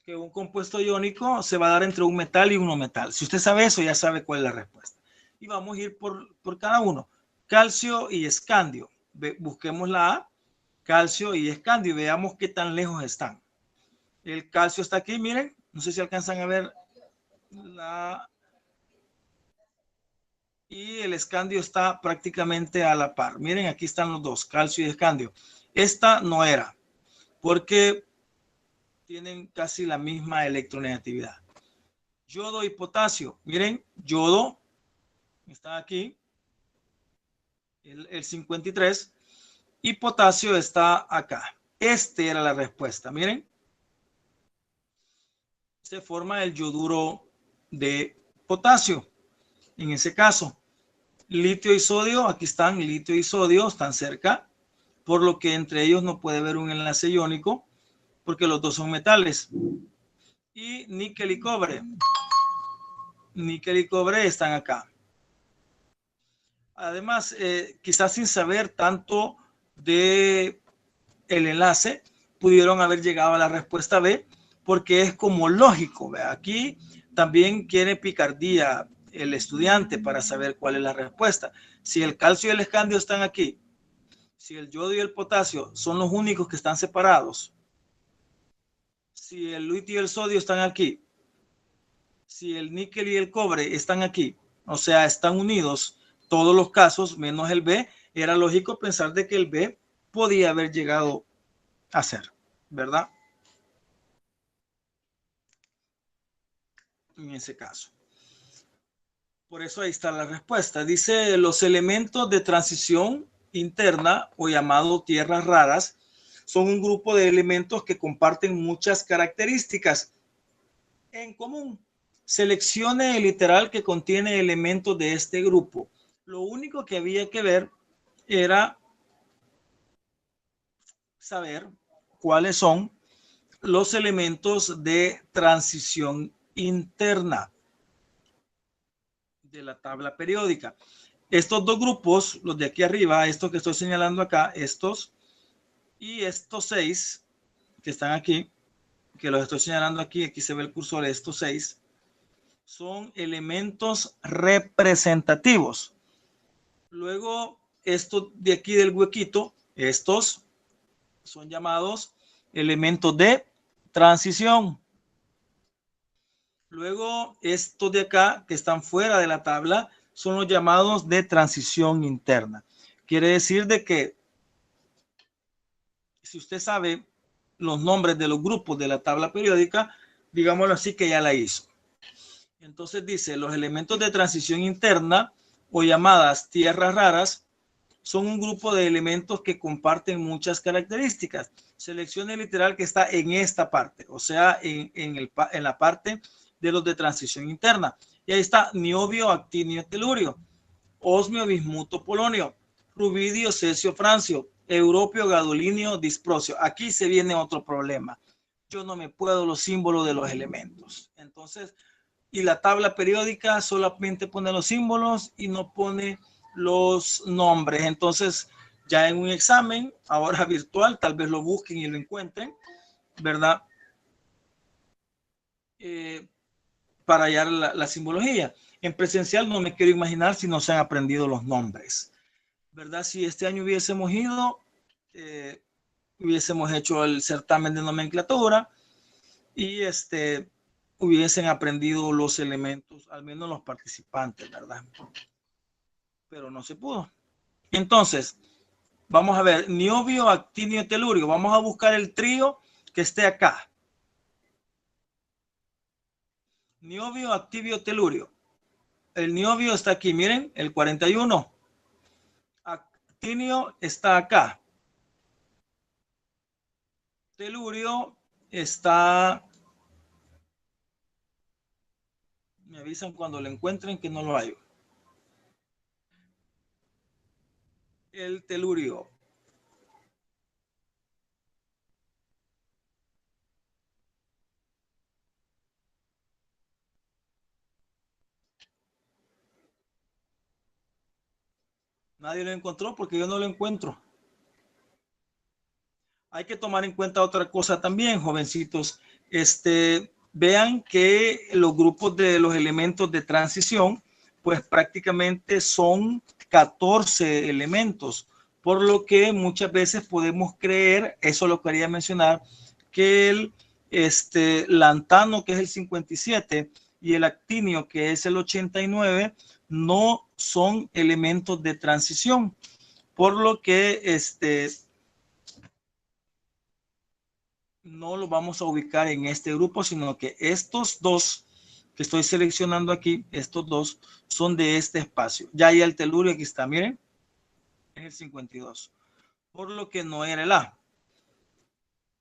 que un compuesto iónico se va a dar entre un metal y un no metal. Si usted sabe eso, ya sabe cuál es la respuesta. Y vamos a ir por cada uno. Calcio y escandio. Busquemos la A, calcio y escandio, y veamos qué tan lejos están. El calcio está aquí, miren, no sé si alcanzan a ver la... y el escandio está prácticamente a la par. Miren, aquí están los dos, calcio y escandio. Esta no era, porque tienen casi la misma electronegatividad. Yodo y potasio. Miren, yodo está aquí, el 53, y potasio está acá. Este era la respuesta. Miren, se forma el yoduro de potasio. En ese caso, litio y sodio, aquí están, litio y sodio están cerca, por lo que entre ellos no puede haber un enlace iónico, porque los dos son metales. Y níquel y cobre. Níquel y cobre están acá. Además, quizás sin saber tanto de el enlace, pudieron haber llegado a la respuesta B, porque es como lógico. ¿Ve? Aquí también quiere picardía el estudiante para saber cuál es la respuesta. Si el calcio y el escandio están aquí, si el yodo y el potasio son los únicos que están separados, si el litio y el sodio están aquí, si el níquel y el cobre están aquí, o sea, están unidos todos los casos menos el B, era lógico pensar de que el B podía haber llegado a ser, ¿verdad? En ese caso. Por eso ahí está la respuesta. Dice, los elementos de transición interna o llamado tierras raras son un grupo de elementos que comparten muchas características en común. Seleccione el literal que contiene elementos de este grupo. Lo único que había que ver era saber cuáles son los elementos de transición interna de la tabla periódica. Estos dos grupos, los de aquí arriba, estos que estoy señalando acá, estos y estos 6 que están aquí, que los estoy señalando aquí, aquí se ve el cursor, estos 6, son elementos representativos. Luego, estos de aquí del huequito, estos son llamados elementos de transición. Luego, estos de acá, que están fuera de la tabla, son los llamados de transición interna. Quiere decir de que si usted sabe los nombres de los grupos de la tabla periódica, digámoslo así, que ya la hizo. Entonces dice, los elementos de transición interna o llamadas tierras raras son un grupo de elementos que comparten muchas características. Seleccione el literal que está en esta parte, o sea, en la parte de los de transición interna. Y ahí está niobio, actinio, telurio, osmio, bismuto, polonio, rubidio, cesio, francio, europio, gadolinio, disprosio. Aquí se viene otro problema. Yo no me puedo los símbolos de los elementos. Entonces, y la tabla periódica solamente pone los símbolos y no pone los nombres. Entonces, ya en un examen, ahora virtual, tal vez lo busquen y lo encuentren, ¿verdad? Para hallar la simbología. En presencial no me quiero imaginar si no se han aprendido los nombres, ¿verdad? Si este año hubiésemos ido, hubiésemos hecho el certamen de nomenclatura y hubiesen aprendido los elementos, al menos los participantes, ¿verdad? Pero no se pudo. Entonces, vamos a ver, niobio, actinio, telurio. Vamos a buscar el trío que esté acá. Niobio, activio, telurio. El niobio está aquí, miren, el 41. Actinio está acá. Telurio está... Me avisan cuando lo encuentren que no lo hay. El telurio. Nadie lo encontró porque yo no lo encuentro. Hay que tomar en cuenta otra cosa también, jovencitos. Vean que los grupos de los elementos de transición, pues prácticamente son 14 elementos, por lo que muchas veces podemos creer, eso lo quería mencionar, que el lantano, que es el 57, y el actinio, que es el 89, no son elementos de transición, por lo que no lo vamos a ubicar en este grupo, sino que estos dos que estoy seleccionando aquí, estos dos son de este espacio. Ya hay el telurio, aquí está, miren, es el 52, por lo que no era el A.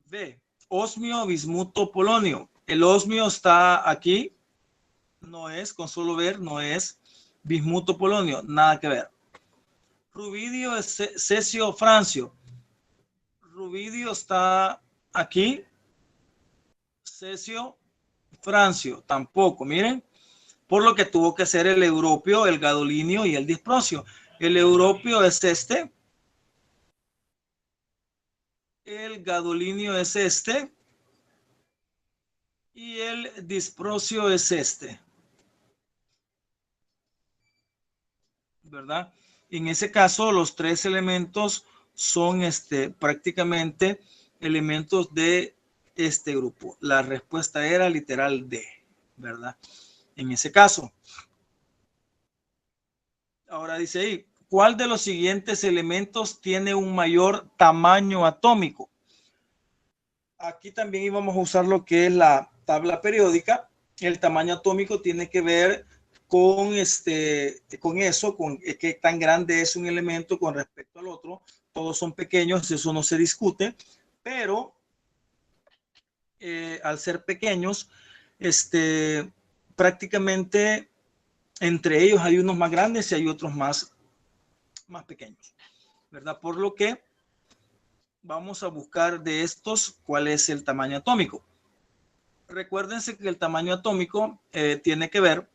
B, osmio, bismuto, polonio. El osmio está aquí, no es, con solo ver, no es bismuto, polonio, nada que ver. Rubidio, cesio, francio. Rubidio está aquí, cesio, francio, tampoco, miren, por lo que tuvo que ser el europeo, el gadolinio y el disprocio. El europeo es este, el gadolinio es este y el disprocio es este, ¿verdad? En ese caso, los tres elementos son prácticamente elementos de este grupo. La respuesta era literal D, ¿verdad? En ese caso. Ahora dice ahí, ¿cuál de los siguientes elementos tiene un mayor tamaño atómico? Aquí también íbamos a usar lo que es la tabla periódica. El tamaño atómico tiene que ver con eso, con qué tan grande es un elemento con respecto al otro. Todos son pequeños, eso no se discute, pero al ser pequeños, prácticamente entre ellos hay unos más grandes y hay otros más pequeños, ¿verdad? Por lo que vamos a buscar de estos cuál es el tamaño atómico. Recuérdense que el tamaño atómico tiene que ver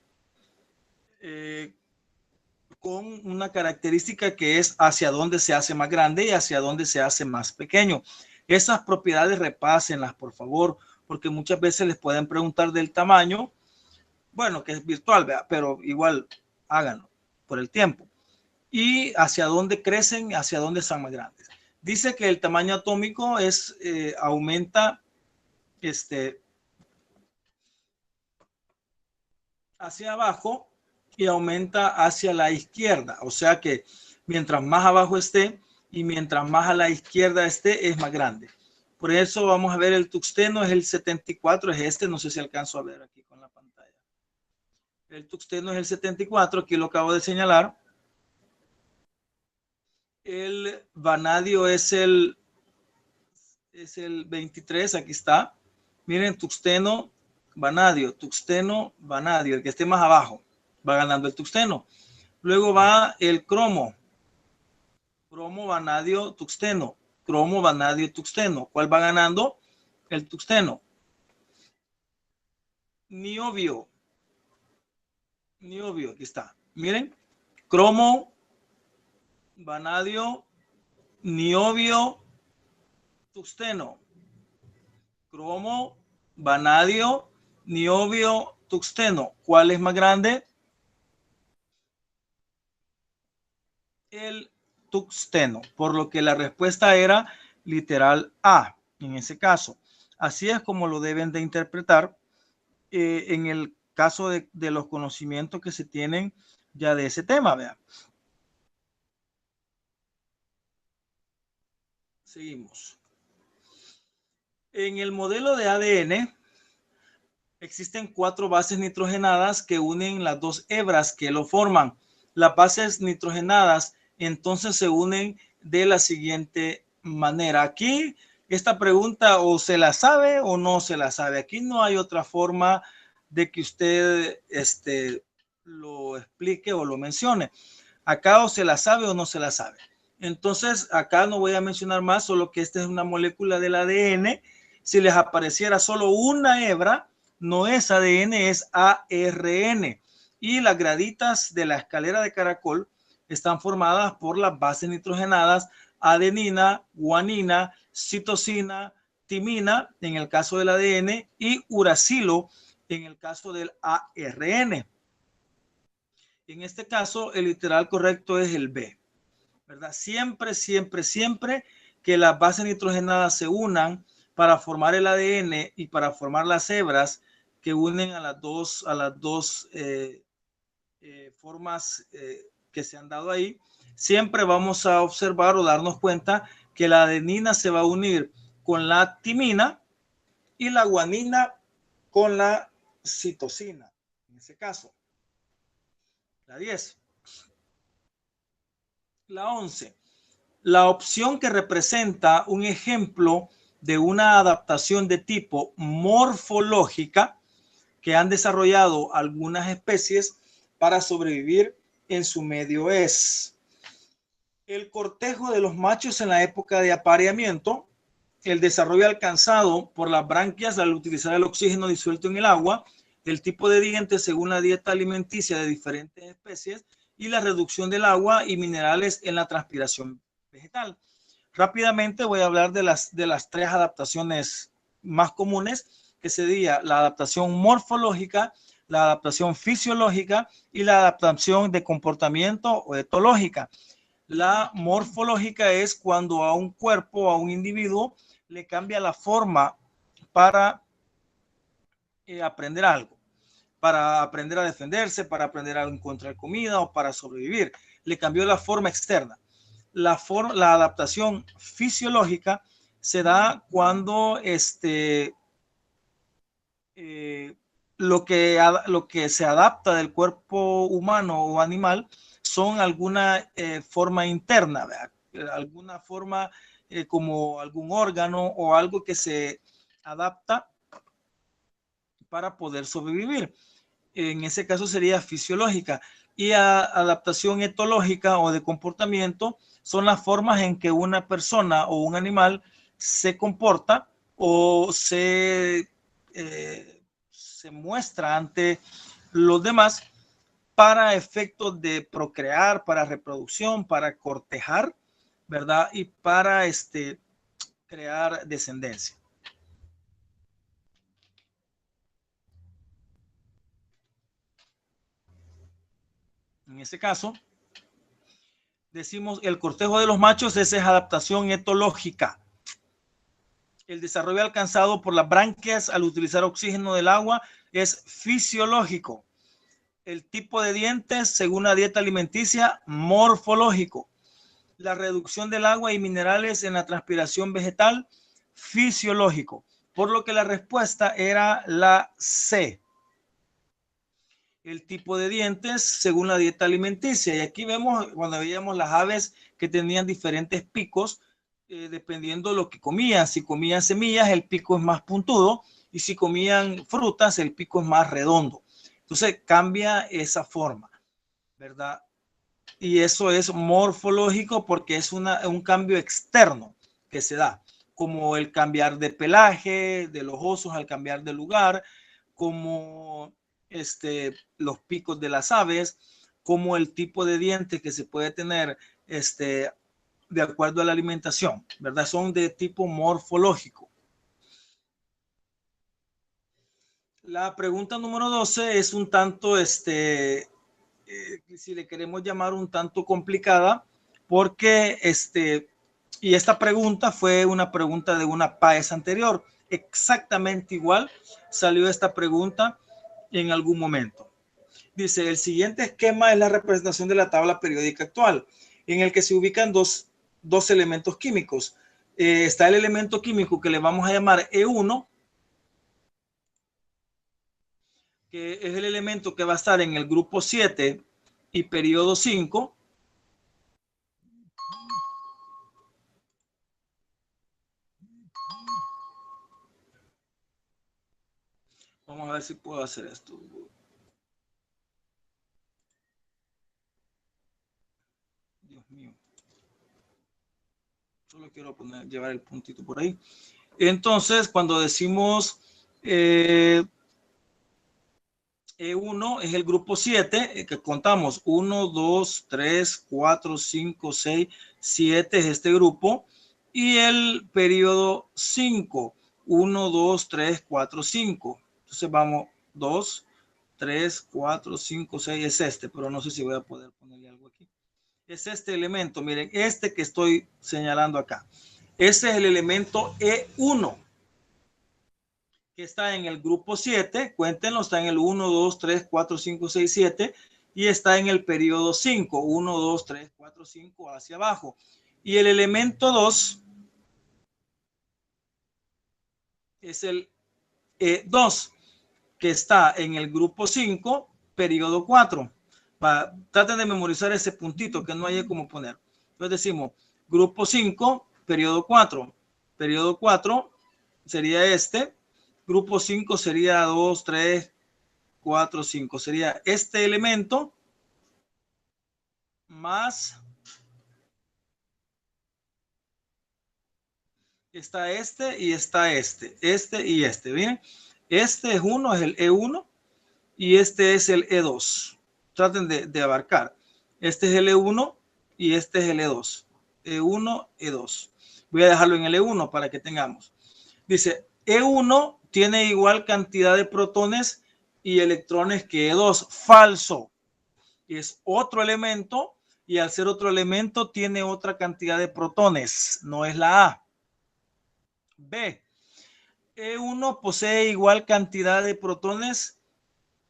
con una característica que es hacia dónde se hace más grande y hacia dónde se hace más pequeño. Esas propiedades repásenlas, por favor, porque muchas veces les pueden preguntar del tamaño, bueno, que es virtual, ¿verdad? Pero igual háganlo por el tiempo. Y hacia dónde crecen, hacia dónde son más grandes. Dice que el tamaño atómico aumenta hacia abajo y aumenta hacia la izquierda. O sea que mientras más abajo esté y mientras más a la izquierda esté, es más grande. Por eso vamos a ver el tuxteno, es el 74, es no sé si alcanzo a ver aquí con la pantalla. El tuxteno es el 74, aquí lo acabo de señalar. El vanadio es el 23, aquí está. Miren, tuxteno, vanadio, el que esté más abajo va ganando el tuxteno. Luego va el cromo, vanadio, tuxteno, cromo, vanadio, tuxteno. ¿Cuál va ganando? El tuxteno. Niobio, aquí está. Miren, cromo, vanadio, niobio, tuxteno. Cromo, vanadio, niobio, tuxteno. ¿Cuál es más grande? El tuxteno, por lo que la respuesta era literal A en ese caso. Así es como lo deben de interpretar en el caso de los conocimientos que se tienen ya de ese tema. Vean. Seguimos. En el modelo de ADN existen 4 bases nitrogenadas que unen las 2 hebras que lo forman. Las bases nitrogenadas entonces se unen de la siguiente manera. Aquí esta pregunta o se la sabe o no se la sabe. Aquí no hay otra forma de que usted lo explique o lo mencione. Acá o se la sabe o no se la sabe. Entonces acá no voy a mencionar más, solo que esta es una molécula del ADN. Si les apareciera solo una hebra, no es ADN, es ARN. Y las graditas de la escalera de caracol están formadas por las bases nitrogenadas adenina, guanina, citosina, timina en el caso del ADN y uracilo en el caso del ARN. En este caso, el literal correcto es el B, ¿verdad? Siempre, siempre, siempre que las bases nitrogenadas se unan para formar el ADN y para formar las hebras que unen a las dos formas que se han dado ahí, siempre vamos a observar o darnos cuenta que la adenina se va a unir con la timina y la guanina con la citosina. En ese caso, la 10. La 11. La opción que representa un ejemplo de una adaptación de tipo morfológica que han desarrollado algunas especies para sobrevivir en su medio es el cortejo de los machos en la época de apareamiento, el desarrollo alcanzado por las branquias al utilizar el oxígeno disuelto en el agua, el tipo de dientes según la dieta alimenticia de diferentes especies y la reducción del agua y minerales en la transpiración vegetal. Rápidamente voy a hablar de las tres adaptaciones más comunes, que sería la adaptación morfológica, la adaptación fisiológica y la adaptación de comportamiento o etológica. La morfológica es cuando a un cuerpo, a un individuo, le cambia la forma para aprender algo, para aprender a defenderse, para aprender a encontrar comida o para sobrevivir. Le cambió la forma externa. La adaptación fisiológica se da cuando lo que se adapta del cuerpo humano o animal son alguna forma interna, ¿verdad? Alguna forma como algún órgano o algo que se adapta para poder sobrevivir. En ese caso sería fisiológica. Y adaptación etológica o de comportamiento son las formas en que una persona o un animal se comporta o se muestra ante los demás para efectos de procrear, para reproducción, para cortejar, ¿verdad? Y para crear descendencia. En este caso, decimos el cortejo de los machos, esa es adaptación etológica. El desarrollo alcanzado por las branquias al utilizar oxígeno del agua es fisiológico. El tipo de dientes, según la dieta alimenticia, morfológico. La reducción del agua y minerales en la transpiración vegetal, fisiológico. Por lo que la respuesta era la C. El tipo de dientes según la dieta alimenticia. Y aquí vemos, cuando veíamos las aves que tenían diferentes picos, dependiendo de lo que comían. Si comían semillas, el pico es más puntudo, y si comían frutas, el pico es más redondo. Entonces cambia esa forma, ¿verdad? Y eso es morfológico porque es un cambio externo que se da, como el cambiar de pelaje de los osos al cambiar de lugar, como los picos de las aves, como el tipo de diente que se puede tener de acuerdo a la alimentación, ¿verdad? Son de tipo morfológico. La pregunta número 12 es un tanto, si le queremos llamar un tanto complicada, porque y esta pregunta fue una pregunta de una PAES anterior, exactamente igual salió esta pregunta en algún momento. Dice, el siguiente esquema es la representación de la tabla periódica actual, en el que se ubican dos elementos químicos. Está el elemento químico que le vamos a llamar E1, que es el elemento que va a estar en el grupo 7 y periodo 5. Vamos a ver si puedo hacer esto. Dios mío. Solo quiero llevar el puntito por ahí. Entonces, cuando decimos E1 es el grupo 7, que contamos 1, 2, 3, 4, 5, 6, 7 es este grupo. Y el periodo 5, 1, 2, 3, 4, 5. Entonces vamos 2, 3, 4, 5, 6 es este, pero no sé si voy a poder ponerle algo aquí. Es este elemento, miren, este que estoy señalando acá. Ese es el elemento E1. que está en el grupo 7, cuéntenlo, está en el 1, 2, 3, 4, 5, 6, 7, y está en el periodo 5, 1, 2, 3, 4, 5, hacia abajo. Y el elemento 2 es el E2, que está en el grupo 5, periodo 4. Traten de memorizar ese puntito que no hay como poner. Entonces decimos grupo 5, periodo 4. Periodo 4 sería este. Grupo 5 sería 2, 3, 4, 5. Sería este elemento más está este y está este. Este y este. ¿Bien? Este es uno, es el E1 y este es el E2. Traten de abarcar. Este es el E1 y este es el E2. E1, E2. Voy a dejarlo en el E1 para que tengamos. Dice, E1 tiene igual cantidad de protones y electrones que E2. Falso. Es otro elemento y al ser otro elemento tiene otra cantidad de protones. No es la A. B. E1 posee igual cantidad de protones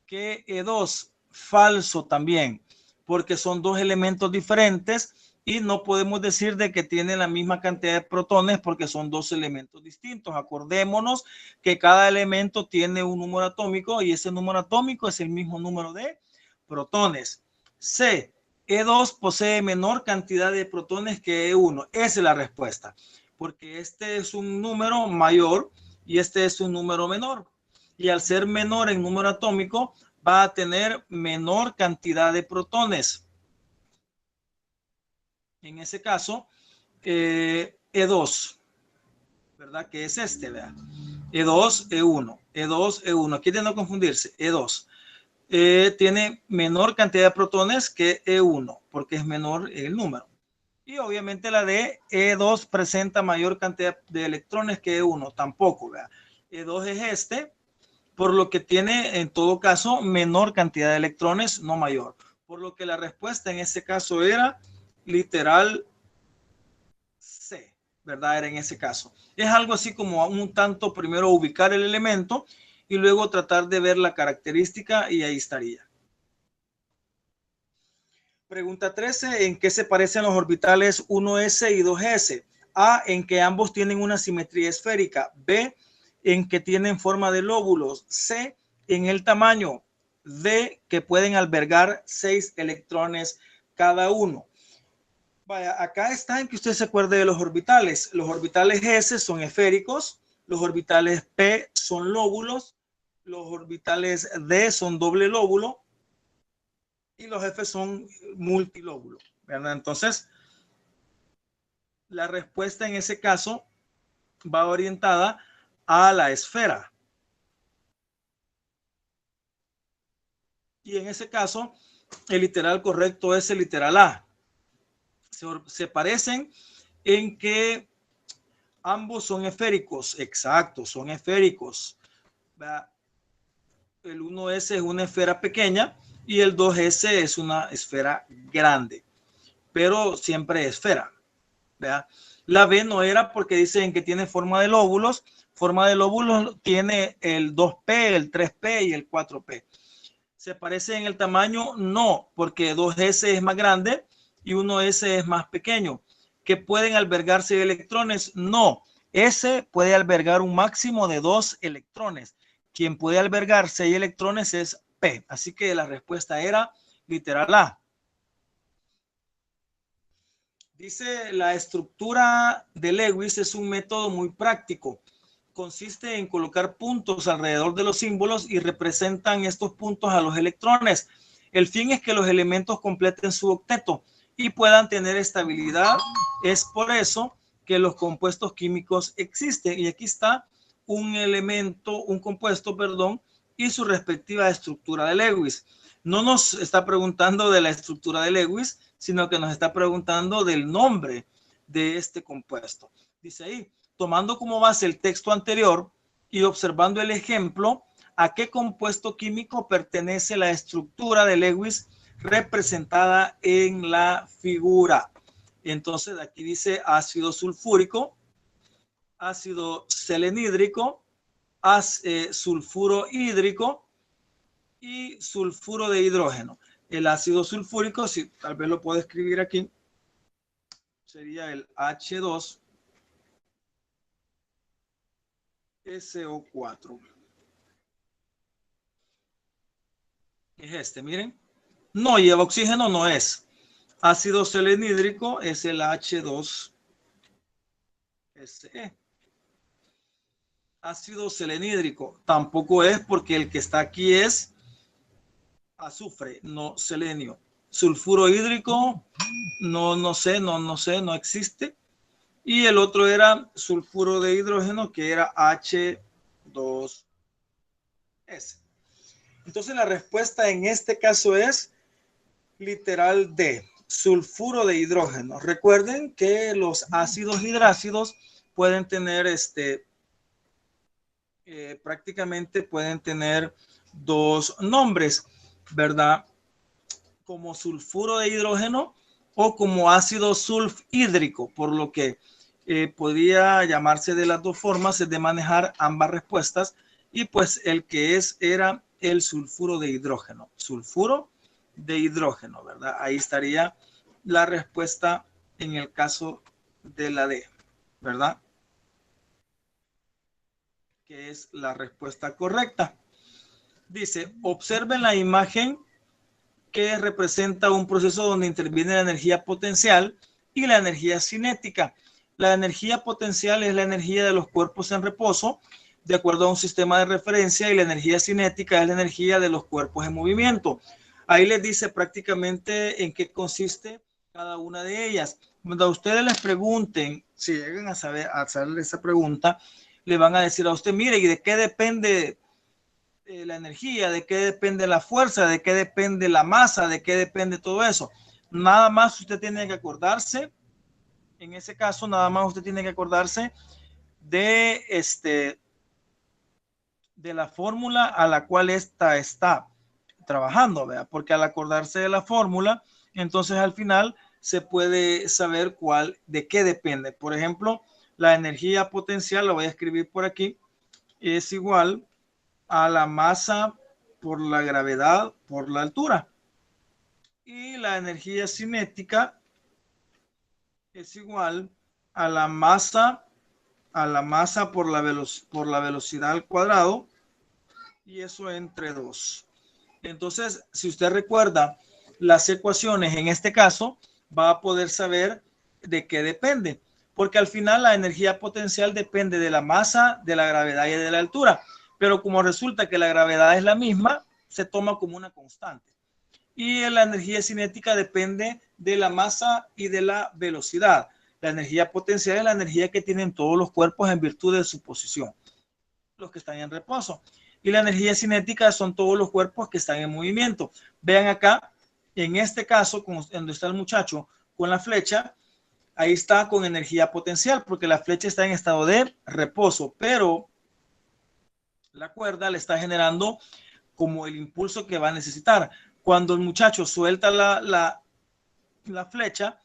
que E2. Falso también, porque son dos elementos diferentes y no podemos decir de que tienen la misma cantidad de protones porque son dos elementos distintos. Acordémonos que cada elemento tiene un número atómico y ese número atómico es el mismo número de protones. C. E2 posee menor cantidad de protones que E1. Esa es la respuesta, porque este es un número mayor y este es un número menor. Y al ser menor en número atómico, va a tener menor cantidad de protones. En ese caso, E2, ¿verdad? Que es este, ¿verdad? E2, E1, E2, E1. Aquí de no confundirse, E2. Tiene menor cantidad de protones que E1, porque es menor el número. Y obviamente la de E2 presenta mayor cantidad de electrones que E1, tampoco, ¿verdad? E2 es este, por lo que tiene en todo caso menor cantidad de electrones, no mayor. Por lo que la respuesta en ese caso era literal C, ¿verdad? Era en ese caso. Es algo así como un tanto primero ubicar el elemento y luego tratar de ver la característica y ahí estaría. Pregunta 13. ¿En qué se parecen los orbitales 1s y 2s? A. En que ambos tienen una simetría esférica. B. En que tienen forma de lóbulos. C. En el tamaño. D. Que pueden albergar 6 electrones cada uno. Vaya, acá está en que usted se acuerde de los orbitales. Los orbitales S son esféricos. Los orbitales P son lóbulos. Los orbitales D son doble lóbulo. Y los F son multilóbulos, ¿verdad? Entonces, la respuesta en ese caso va orientada a la esfera. Y en ese caso, el literal correcto es el literal A. Se parecen en que ambos son esféricos. Exacto, son esféricos. El 1S es una esfera pequeña y el 2S es una esfera grande, pero siempre esfera. ¿Verdad? La B no era porque dicen que tiene forma de lóbulos. Forma de lóbulos tiene el 2P, el 3P y el 4P. ¿Se parece en el tamaño? No, porque 2S es más grande y 1S es más pequeño. ¿Que pueden albergarse electrones? No. S puede albergar un máximo de 2 electrones. Quien puede albergar 6 electrones es P. Así que la respuesta era literal A. Dice, la estructura de Lewis es un método muy práctico. Consiste en colocar puntos alrededor de los símbolos y representan estos puntos a los electrones. El fin es que los elementos completen su octeto y puedan tener estabilidad. Es por eso que los compuestos químicos existen. Y aquí está un elemento, un compuesto, perdón, y su respectiva estructura de Lewis. No nos está preguntando de la estructura de Lewis, sino que nos está preguntando del nombre de este compuesto. Dice ahí, tomando como base el texto anterior y observando el ejemplo, ¿a qué compuesto químico pertenece la estructura de Lewis representada en la figura? Entonces aquí dice ácido sulfúrico, ácido selenídrico, sulfuro hídrico y sulfuro de hidrógeno. El ácido sulfúrico, si tal vez lo puedo escribir aquí, sería el H2SO4. Es este, miren. No lleva oxígeno, no es. Ácido selenhídrico es el H2SE. Ácido selenhídrico tampoco es, porque el que está aquí es azufre, no selenio. Sulfuro hídrico, no sé, no existe. Y el otro era sulfuro de hidrógeno, que era H2S. Entonces la respuesta en este caso es literal D, sulfuro de hidrógeno. Recuerden que los ácidos hidrácidos pueden tener prácticamente pueden tener dos nombres, ¿verdad? Como sulfuro de hidrógeno o como ácido sulfhídrico, por lo que podía llamarse de las dos formas de manejar ambas respuestas. Y pues el que era el sulfuro de hidrógeno, ¿verdad? Ahí estaría la respuesta en el caso de la D, ¿verdad? Que es la respuesta correcta. Dice, observen la imagen que representa un proceso donde interviene la energía potencial y la energía cinética. La energía potencial es la energía de los cuerpos en reposo, de acuerdo a un sistema de referencia, y la energía cinética es la energía de los cuerpos en movimiento. Ahí les dice prácticamente en qué consiste cada una de ellas. Cuando ustedes les pregunten, si llegan a hacerle esa pregunta, le van a decir a usted, mire, ¿y de qué depende la energía? ¿De qué depende la fuerza? ¿De qué depende la masa? ¿De qué depende todo eso? Nada más usted tiene que acordarse, en ese caso, nada más usted tiene que acordarse de de la fórmula a la cual esta está trabajando, ¿verdad? Porque al acordarse de la fórmula, entonces al final se puede saber de qué depende. Por ejemplo, la energía potencial, lo voy a escribir por aquí, es igual a la masa por la gravedad por la altura. Y la energía cinética es igual a la masa por la velocidad al cuadrado, y eso entre 2. Entonces, si usted recuerda las ecuaciones en este caso, va a poder saber de qué depende, porque al final la energía potencial depende de la masa, de la gravedad y de la altura, pero como resulta que la gravedad es la misma, se toma como una constante. Y la energía cinética depende de la masa y de la velocidad. La energía potencial es la energía que tienen todos los cuerpos en virtud de su posición, los que están en reposo. Y la energía cinética son todos los cuerpos que están en movimiento. Vean acá, en este caso, donde está el muchacho con la flecha, ahí está con energía potencial, porque la flecha está en estado de reposo, pero la cuerda le está generando como el impulso que va a necesitar. Cuando el muchacho suelta la flecha,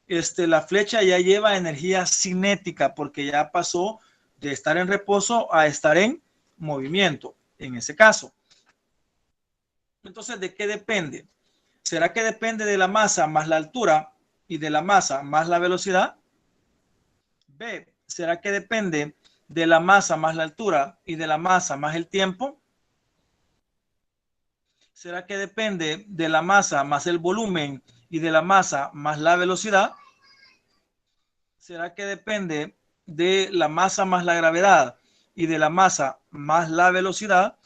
la flecha ya lleva energía cinética, porque ya pasó de estar en reposo a estar en movimiento, en ese caso. Entonces, ¿de qué depende? ¿Será que depende de la masa más la altura y de la masa más la velocidad? B, ¿será que depende de la masa más la altura y de la masa más el tiempo? ¿Será que depende de la masa más el volumen y de la masa más la velocidad? ¿Será que depende de la masa más la gravedad y de la masa más la velocidad?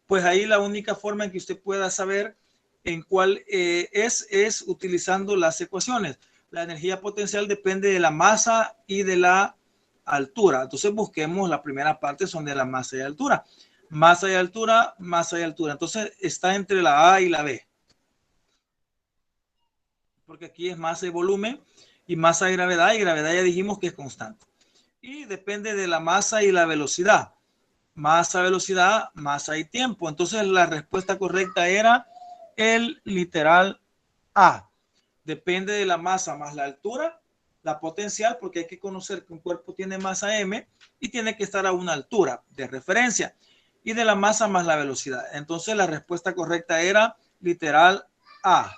Pues ahí la única forma en que usted pueda saber en cuál es utilizando las ecuaciones. La energía potencial depende de la masa y de la altura. Entonces busquemos la primera parte, son de la masa y altura. Masa y altura, masa y altura. Entonces está entre la A y la B. Porque aquí es masa y volumen, y masa y gravedad ya dijimos que es constante. Y depende de la masa y la velocidad. Masa, velocidad, masa y tiempo. Entonces la respuesta correcta era el literal A. Depende de la masa más la altura la potencial, porque hay que conocer que un cuerpo tiene masa m y tiene que estar a una altura de referencia, y de la masa más la velocidad. Entonces la respuesta correcta era literal A.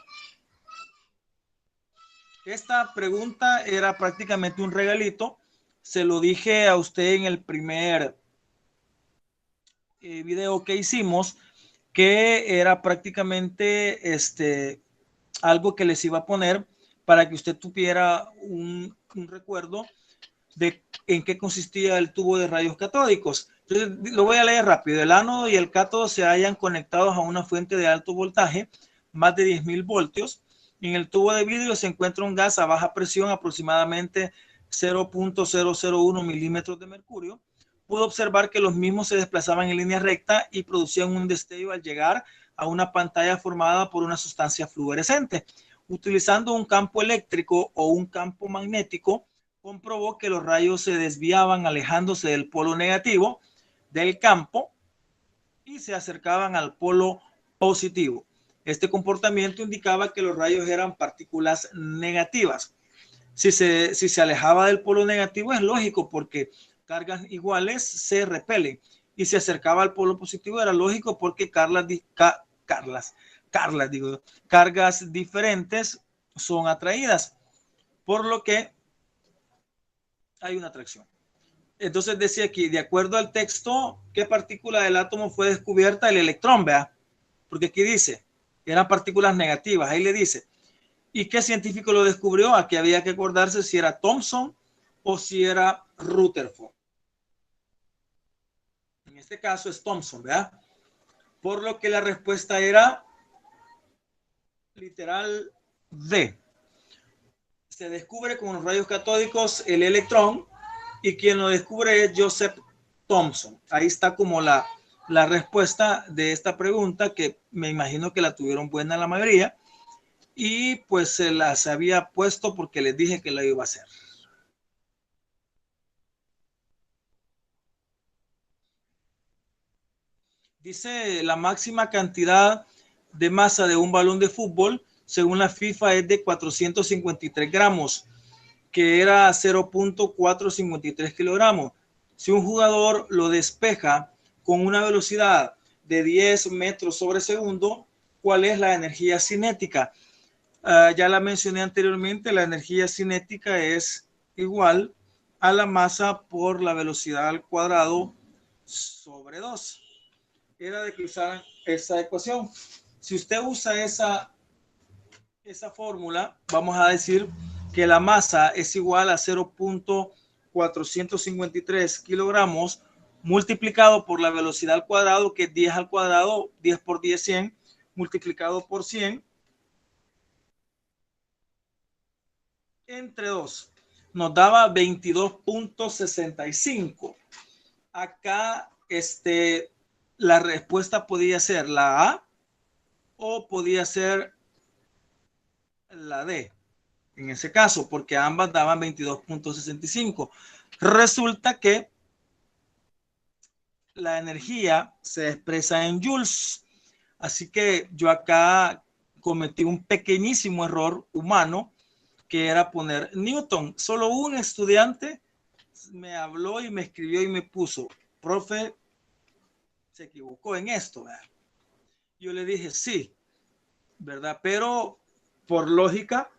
Esta pregunta era prácticamente un regalito. Se lo dije a usted en el primer video que hicimos, que era prácticamente algo que les iba a poner para que usted tuviera un recuerdo de en qué consistía el tubo de rayos catódicos. Entonces, lo voy a leer rápido. El ánodo y el cátodo se hallan conectados a una fuente de alto voltaje, más de 10.000 voltios. En el tubo de vidrio se encuentra un gas a baja presión, aproximadamente 0.001 milímetros de mercurio. Pudo observar que los mismos se desplazaban en línea recta y producían un destello al llegar a una pantalla formada por una sustancia fluorescente. Utilizando un campo eléctrico o un campo magnético, comprobó que los rayos se desviaban alejándose del polo negativo del campo y se acercaban al polo positivo. Este comportamiento indicaba que los rayos eran partículas negativas. Si se alejaba del polo negativo es lógico porque cargas iguales se repelen, y se acercaba al polo positivo era lógico porque cargas diferentes son atraídas, por lo que hay una atracción. Entonces decía aquí, de acuerdo al texto, ¿qué partícula del átomo fue descubierta? El electrón, vea, porque aquí dice, eran partículas negativas, ahí le dice. ¿Y qué científico lo descubrió? Aquí había que acordarse si era Thomson o si era Rutherford. En este caso es Thomson, ¿verdad? Por lo que la respuesta era literal D. Se descubre con los rayos catódicos el electrón, y quien lo descubre es Joseph Thomson. Ahí está como la respuesta de esta pregunta, que me imagino que la tuvieron buena la mayoría, y pues se las había puesto porque les dije que la iba a hacer. Dice, la máxima cantidad de masa de un balón de fútbol, según la FIFA, es de 453 gramos, que era 0.453 kilogramos. Si un jugador lo despeja con una velocidad de 10 metros sobre segundo, ¿cuál es la energía cinética? Ya la mencioné anteriormente, la energía cinética es igual a la masa por la velocidad al cuadrado sobre 2. Era de que usaran esa ecuación. Si usted usa esa fórmula, vamos a decir que la masa es igual a 0.453 kilogramos multiplicado por la velocidad al cuadrado, que es 10 al cuadrado, 10 por 10, 100, multiplicado por 100, entre 2. Nos daba 22.65. Acá la respuesta podía ser la A o podía ser la D. En ese caso, porque ambas daban 22.65. Resulta que la energía se expresa en joules. Así que yo acá cometí un pequeñísimo error humano, que era poner Newton. Solo un estudiante me habló y me escribió y me puso, profe, se equivocó en esto, ¿verdad? Yo le dije, sí, ¿verdad? Pero por lógica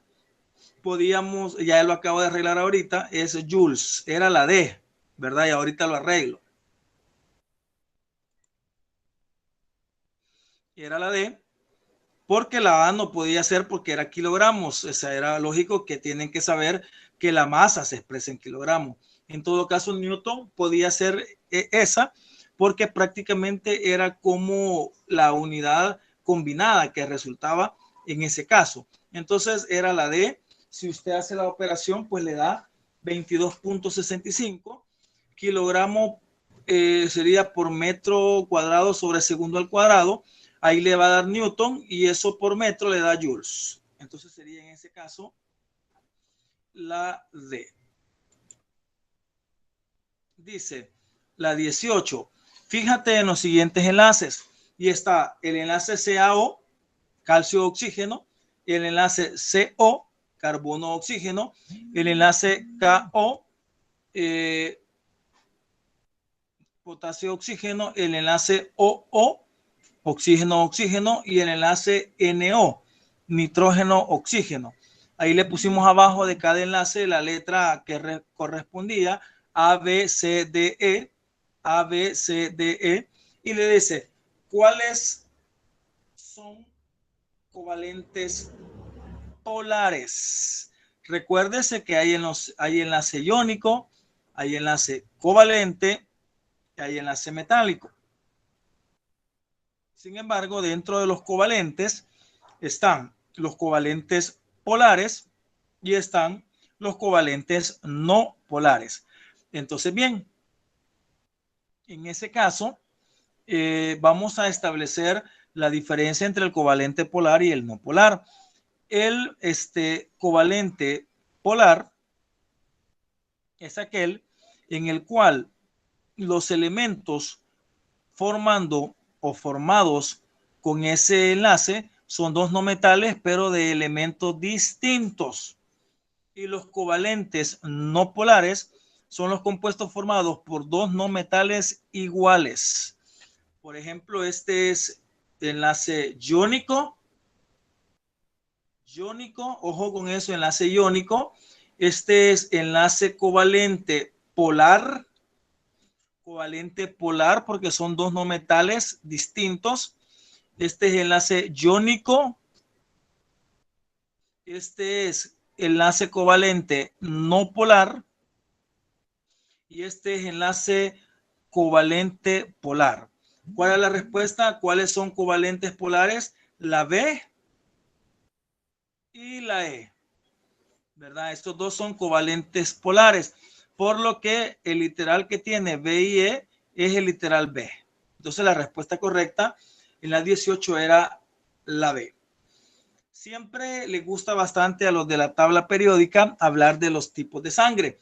podíamos, ya lo acabo de arreglar ahorita, es joules, era la D, ¿verdad? Y ahorita lo arreglo. Era la D, porque la A no podía ser porque era kilogramos. O sea, era lógico que tienen que saber que la masa se expresa en kilogramos. En todo caso, Newton podía ser esa, porque prácticamente era como la unidad combinada que resultaba en ese caso. Entonces era la D. Si usted hace la operación, pues le da 22.65 kilogramos, sería por metro cuadrado sobre segundo al cuadrado. Ahí le va a dar Newton y eso por metro le da joules. Entonces sería en ese caso la D. Dice la 18. Fíjate en los siguientes enlaces. Y está el enlace CaO, calcio oxígeno, y el enlace CO, carbono-oxígeno, el enlace KO, potasio-oxígeno, el enlace OO, oxígeno-oxígeno, y el enlace NO, nitrógeno-oxígeno. Ahí le pusimos abajo de cada enlace la letra que correspondía, A, B, C, D, E, A, B, C, D, E, y le dice, ¿cuáles son covalentes polares? Recuérdese que hay enlace iónico, hay enlace covalente y hay enlace metálico. Sin embargo, dentro de los covalentes están los covalentes polares y están los covalentes no polares. Entonces, bien, en ese caso, vamos a establecer la diferencia entre el covalente polar y el no polar. El covalente polar es aquel en el cual los elementos formando o formados con ese enlace son dos no metales, pero de elementos distintos. Y los covalentes no polares son los compuestos formados por dos no metales iguales. Por ejemplo, este es enlace iónico. Ojo con eso, enlace iónico. Este es enlace covalente polar. Covalente polar porque son dos no metales distintos. Este es enlace iónico. Este es enlace covalente no polar. Y este es enlace covalente polar. ¿Cuál es la respuesta? ¿Cuáles son covalentes polares? La B y la E, ¿verdad? Estos dos son covalentes polares, por lo que el literal que tiene B y E es el literal B. Entonces la respuesta correcta en la 18 era la B. Siempre le gusta bastante a los de la tabla periódica hablar de los tipos de sangre.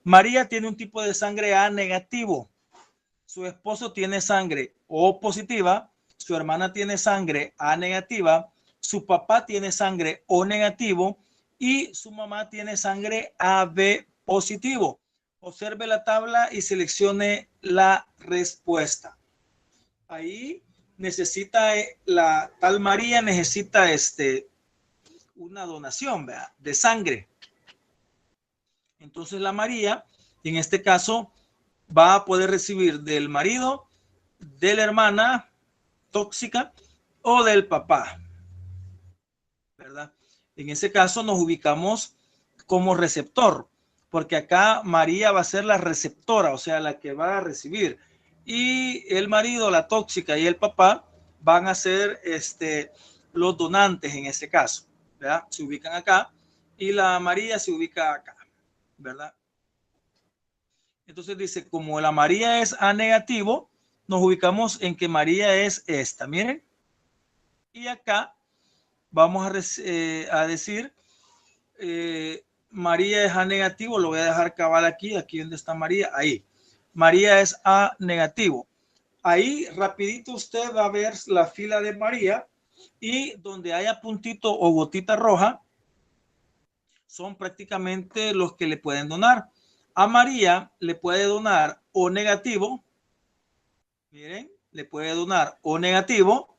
María tiene un tipo de sangre A negativo. Su esposo tiene sangre O positiva. Su hermana tiene sangre A negativa. Su papá tiene sangre O negativo. Y su mamá tiene sangre AB positivo. Observe la tabla y seleccione la respuesta. Ahí necesita la tal María necesita una donación, ¿verdad?, de sangre. Entonces la María, en este caso, va a poder recibir del marido, de la hermana tóxica o del papá, ¿verdad? En ese caso nos ubicamos como receptor, porque acá María va a ser la receptora, o sea, la que va a recibir. Y el marido, la tóxica y el papá van a ser los donantes en ese caso, ¿verdad? Se ubican acá y la María se ubica acá, ¿verdad? Entonces dice, como la María es A negativo, nos ubicamos en que María es esta, miren. Y acá vamos a decir, María es A negativo, lo voy a dejar cabal aquí donde está María, ahí. María es A negativo. Ahí rapidito usted va a ver la fila de María y donde haya puntito o gotita roja, son prácticamente los que le pueden donar. A María le puede donar O negativo, miren, le puede donar O negativo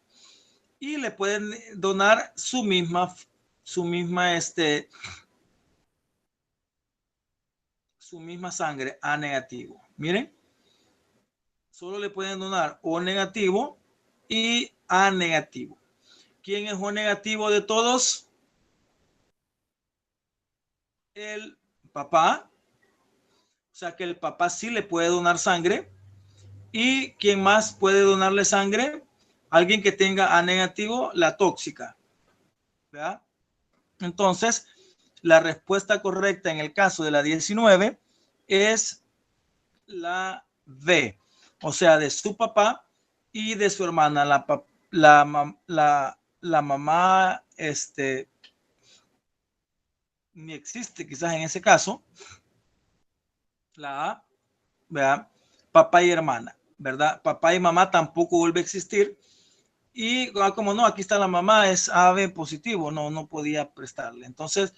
y le pueden donar su misma sangre A negativo. Miren, solo le pueden donar O negativo y A negativo. ¿Quién es O negativo de todos? El papá. O sea que el papá sí le puede donar sangre. ¿Y quién más puede donarle sangre? Alguien que tenga A negativo, la tóxica, ¿verdad? Entonces, la respuesta correcta en el caso de la 19 es la B, o sea, de su papá y de su hermana. La mamá ni existe quizás en ese caso. La A, ¿verdad? Papá y hermana, ¿verdad? Papá y mamá tampoco vuelve a existir. Y como no, aquí está la mamá, es AB positivo, no podía prestarle. Entonces,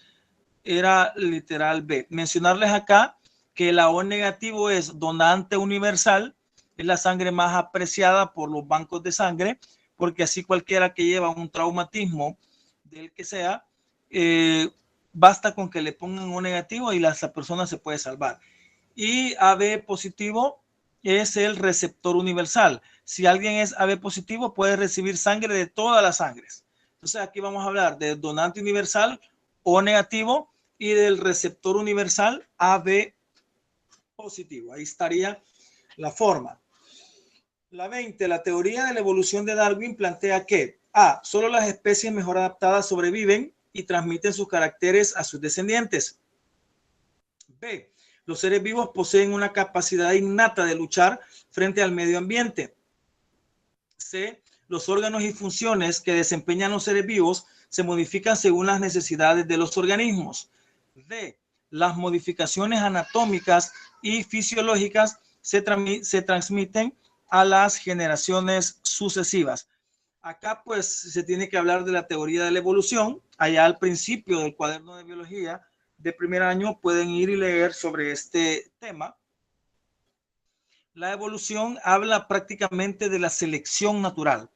era literal B. Mencionarles acá que la O negativo es donante universal, es la sangre más apreciada por los bancos de sangre, porque así cualquiera que lleva un traumatismo del que sea, basta con que le pongan O negativo y la persona se puede salvar. Y AB positivo es el receptor universal. Si alguien es AB positivo, puede recibir sangre de todas las sangres. Entonces aquí vamos a hablar del donante universal O negativo y del receptor universal AB positivo. Ahí estaría la forma. La 20, la teoría de la evolución de Darwin plantea que A, solo las especies mejor adaptadas sobreviven y transmiten sus caracteres a sus descendientes. B, los seres vivos poseen una capacidad innata de luchar frente al medio ambiente. C, los órganos y funciones que desempeñan los seres vivos se modifican según las necesidades de los organismos. D, las modificaciones anatómicas y fisiológicas se transmiten a las generaciones sucesivas. Acá pues se tiene que hablar de la teoría de la evolución. Allá al principio del cuaderno de biología de primer año pueden ir y leer sobre este tema. La evolución habla prácticamente de la selección natural,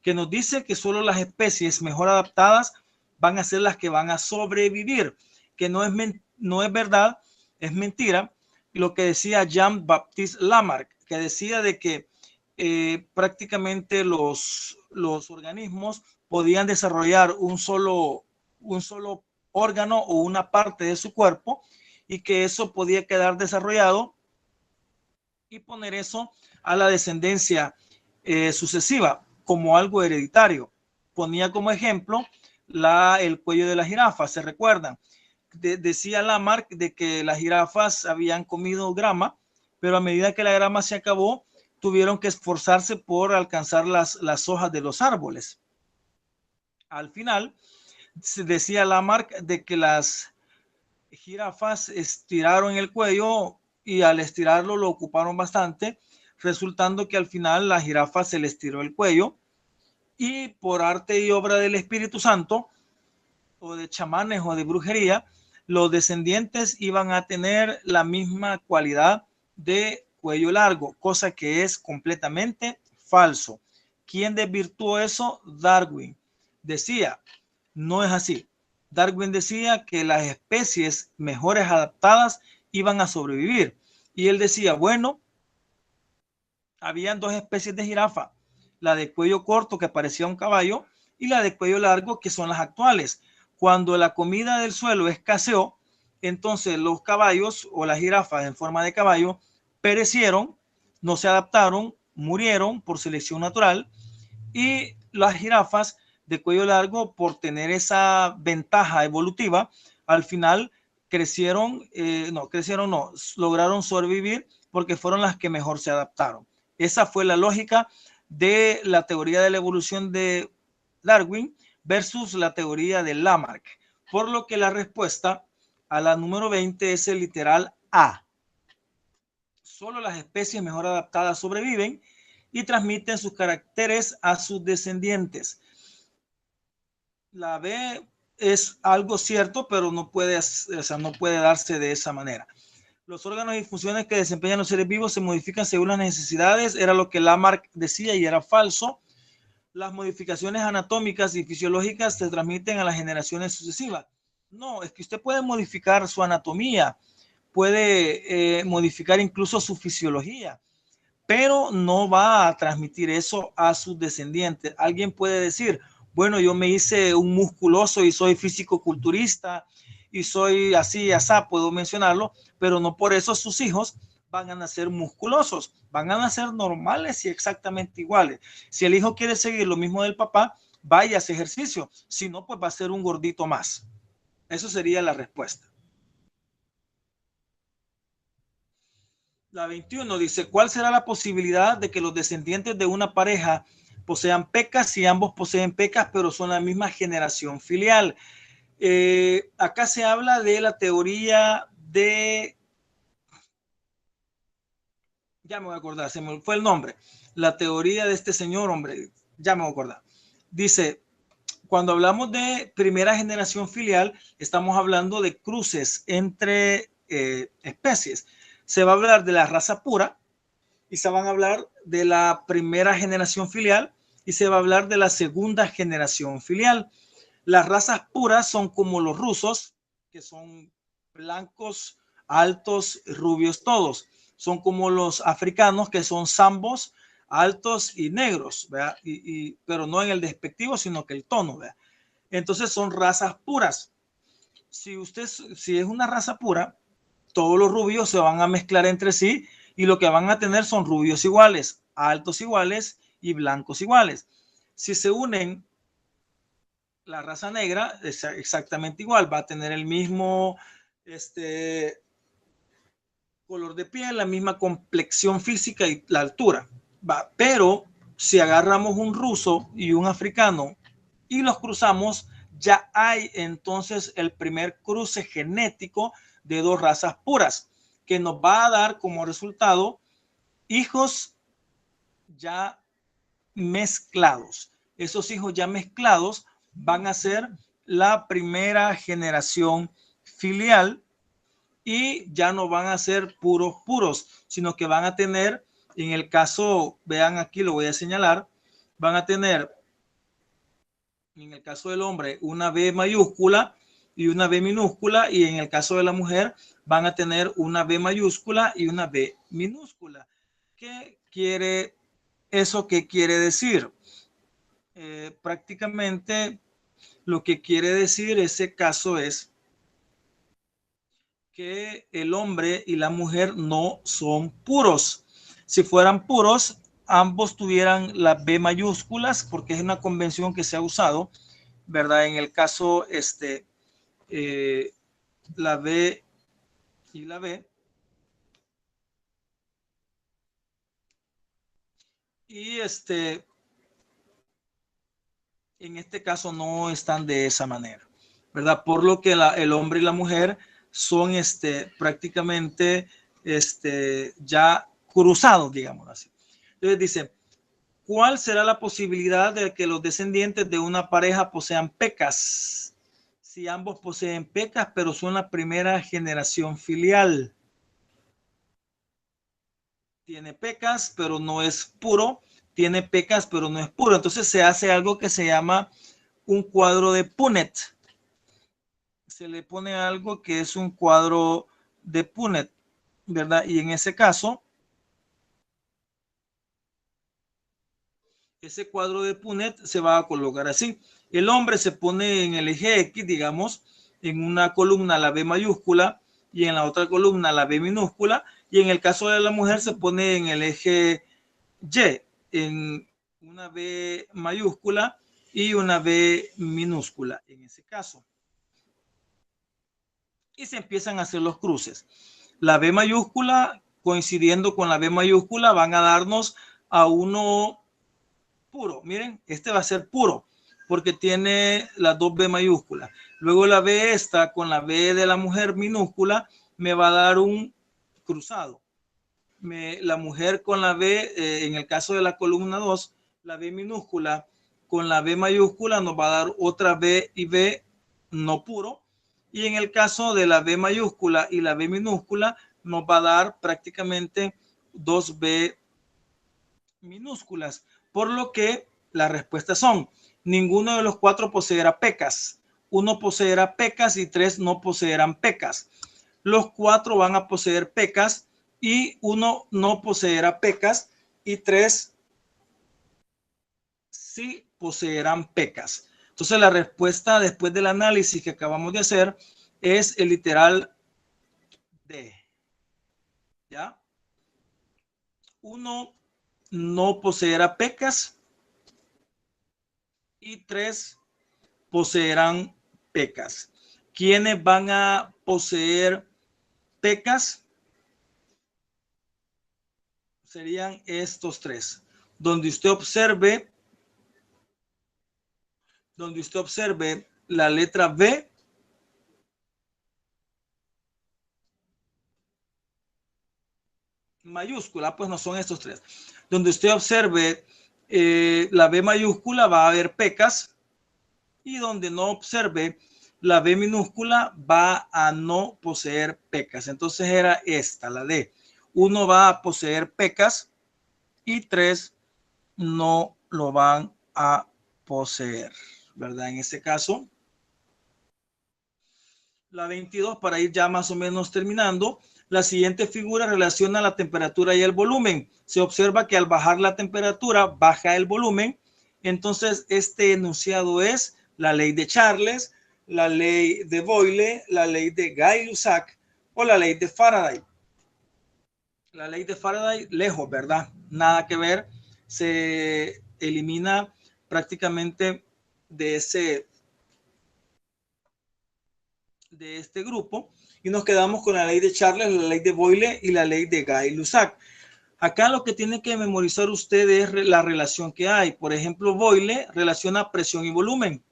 que nos dice que solo las especies mejor adaptadas van a ser las que van a sobrevivir, que no es verdad, es mentira. Lo que decía Jean-Baptiste Lamarck, que decía de que prácticamente los organismos podían desarrollar un solo órgano o una parte de su cuerpo y que eso podía quedar desarrollado y poner eso a la descendencia sucesiva como algo hereditario. Ponía como ejemplo el cuello de la jirafa, ¿se recuerdan? Decía Lamarck de que las jirafas habían comido grama, pero a medida que la grama se acabó, tuvieron que esforzarse por alcanzar las hojas de los árboles. Al final, se decía Lamarck de que las jirafas estiraron el cuello y al estirarlo lo ocuparon bastante, resultando que al final la jirafa se le estiró el cuello y por arte y obra del Espíritu Santo o de chamanes o de brujería, los descendientes iban a tener la misma cualidad de cuello largo, cosa que es completamente falso. ¿Quién desvirtuó eso? Darwin. Decía, no es así. Darwin decía que las especies mejores adaptadas iban a sobrevivir. Y él decía, bueno, habían dos especies de jirafa, la de cuello corto que parecía un caballo y la de cuello largo que son las actuales. Cuando la comida del suelo escaseó, entonces los caballos o las jirafas en forma de caballo perecieron, no se adaptaron, murieron por selección natural y las jirafas de cuello largo por tener esa ventaja evolutiva, al final lograron sobrevivir porque fueron las que mejor se adaptaron. Esa fue la lógica de la teoría de la evolución de Darwin versus la teoría de Lamarck, por lo que la respuesta a la número 20 es el literal A. Solo las especies mejor adaptadas sobreviven y transmiten sus caracteres a sus descendientes. La B es algo cierto, pero no puede darse de esa manera. Los órganos y funciones que desempeñan los seres vivos se modifican según las necesidades, era lo que Lamarck decía y era falso. Las modificaciones anatómicas y fisiológicas se transmiten a las generaciones sucesivas. No, es que usted puede modificar su anatomía, puede modificar incluso su fisiología, pero no va a transmitir eso a sus descendientes. Alguien puede decir, bueno, yo me hice un musculoso y soy físico-culturista y soy así, asá, puedo mencionarlo, pero no por eso sus hijos van a nacer musculosos, van a nacer normales y exactamente iguales. Si el hijo quiere seguir lo mismo del papá, vaya a ese ejercicio, si no, pues va a ser un gordito más. Eso sería la respuesta. La 21 dice, ¿cuál será la posibilidad de que los descendientes de una pareja posean pecas si ambos poseen pecas, pero son la misma generación filial? Acá se habla de la teoría de... Ya me voy a acordar, se me fue el nombre. La teoría de este señor, hombre, ya me voy a acordar. Dice, cuando hablamos de primera generación filial, estamos hablando de cruces entre especies. Se va a hablar de la raza pura y se van a hablar de la primera generación filial y se va a hablar de la segunda generación filial. Las razas puras son como los rusos, que son blancos, altos, rubios todos. Son como los africanos, que son zambos, altos y negros, ¿verdad? Pero no en el despectivo, sino que el tono, ¿verdad? Entonces son razas puras. Si es una raza pura, todos los rubios se van a mezclar entre sí y lo que van a tener son rubios iguales, altos iguales y blancos iguales. Si se unen, la raza negra es exactamente igual, va a tener el mismo color de piel, la misma complexión física y la altura. Pero si agarramos un ruso y un africano y los cruzamos, ya hay entonces el primer cruce genético de dos razas puras, que nos va a dar como resultado hijos ya mezclados. Esos hijos ya mezclados van a ser la primera generación filial y ya no van a ser puros, sino que van a tener, en el caso, vean aquí, lo voy a señalar, van a tener, en el caso del hombre, una B mayúscula y una B minúscula, y en el caso de la mujer van a tener una B mayúscula y una B minúscula. ¿Qué quiere eso? ¿Qué quiere decir? Prácticamente lo que quiere decir ese caso es que el hombre y la mujer no son puros. Si fueran puros, ambos tuvieran las B mayúsculas, porque es una convención que se ha usado, ¿verdad? En el caso, la B y la B. Y en este caso no están de esa manera, ¿verdad? Por lo que el hombre y la mujer son prácticamente ya cruzados, digamos así. Entonces dice, ¿cuál será la posibilidad de que los descendientes de una pareja posean pecas? Si ambos poseen pecas, pero son la primera generación filial. Tiene pecas, pero no es puro. Tiene pecas, pero no es puro. Entonces se hace algo que se llama un cuadro de Punnett. Se le pone algo que es un cuadro de Punnett, ¿verdad? Y en ese caso, ese cuadro de Punnett se va a colocar así. El hombre se pone en el eje X, digamos, en una columna la B mayúscula y en la otra columna la B minúscula, y en el caso de la mujer se pone en el eje Y, en una B mayúscula y una B minúscula, en ese caso. Y se empiezan a hacer los cruces. La B mayúscula coincidiendo con la B mayúscula van a darnos a uno puro. Miren, este va a ser puro porque tiene las dos B mayúsculas. Luego la B esta con la B de la mujer minúscula me va a dar un cruzado. La mujer con la B, en el caso de la columna 2, la B minúscula con la B mayúscula nos va a dar otra B y B no puro. Y en el caso de la B mayúscula y la B minúscula nos va a dar prácticamente dos B minúsculas. Por lo que las respuestas son, ninguno de los cuatro poseerá pecas, uno poseerá pecas y tres no poseerán pecas. Los cuatro van a poseer pecas y uno no poseerá pecas y tres sí poseerán pecas. Entonces la respuesta después del análisis que acabamos de hacer es el literal D. ¿Ya? Uno no poseerá pecas y tres poseerán pecas. ¿Quiénes van a poseer pecas? Serían estos tres. Donde usted observe la letra B, mayúscula, pues no son estos tres. Donde usted observe la B mayúscula va a haber pecas y donde no observe la B minúscula va a no poseer pecas. Entonces era esta, la D. 1 va a poseer pecas y 3 no lo van a poseer, ¿verdad? En este caso, la 22, para ir ya más o menos terminando, la siguiente figura relaciona la temperatura y el volumen. Se observa que al bajar la temperatura, baja el volumen. Entonces, este enunciado es la ley de Charles, la ley de Boyle, la ley de Gay-Lussac o la ley de Faraday. La ley de Faraday, lejos, ¿verdad? Nada que ver. Se elimina prácticamente de este grupo y nos quedamos con la ley de Charles, la ley de Boyle y la ley de Gay-Lussac. Acá lo que tiene que memorizar usted es la relación que hay. Por ejemplo, Boyle relaciona presión y volumen.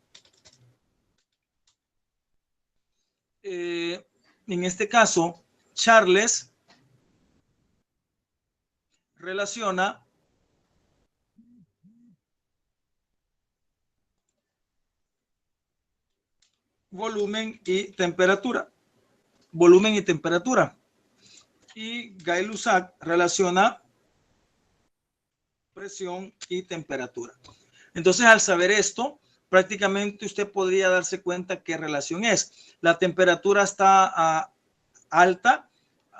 En este caso, Charles relaciona volumen y temperatura. Volumen y temperatura. Y Gay-Lussac relaciona presión y temperatura. Entonces, al saber esto, prácticamente usted podría darse cuenta qué relación es. La temperatura está alta,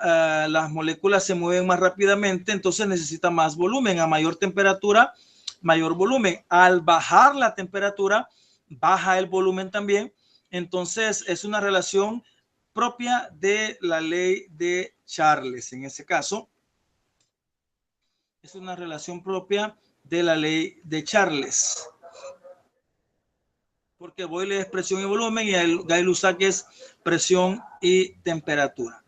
las moléculas se mueven más rápidamente, entonces necesita más volumen. A mayor temperatura, mayor volumen. Al bajar la temperatura, baja el volumen también. Entonces, es una relación propia de la ley de Charles. En ese caso, es una relación propia de la ley de Charles. Porque Boyle es presión y volumen y el Gay-Lussac es presión y temperatura.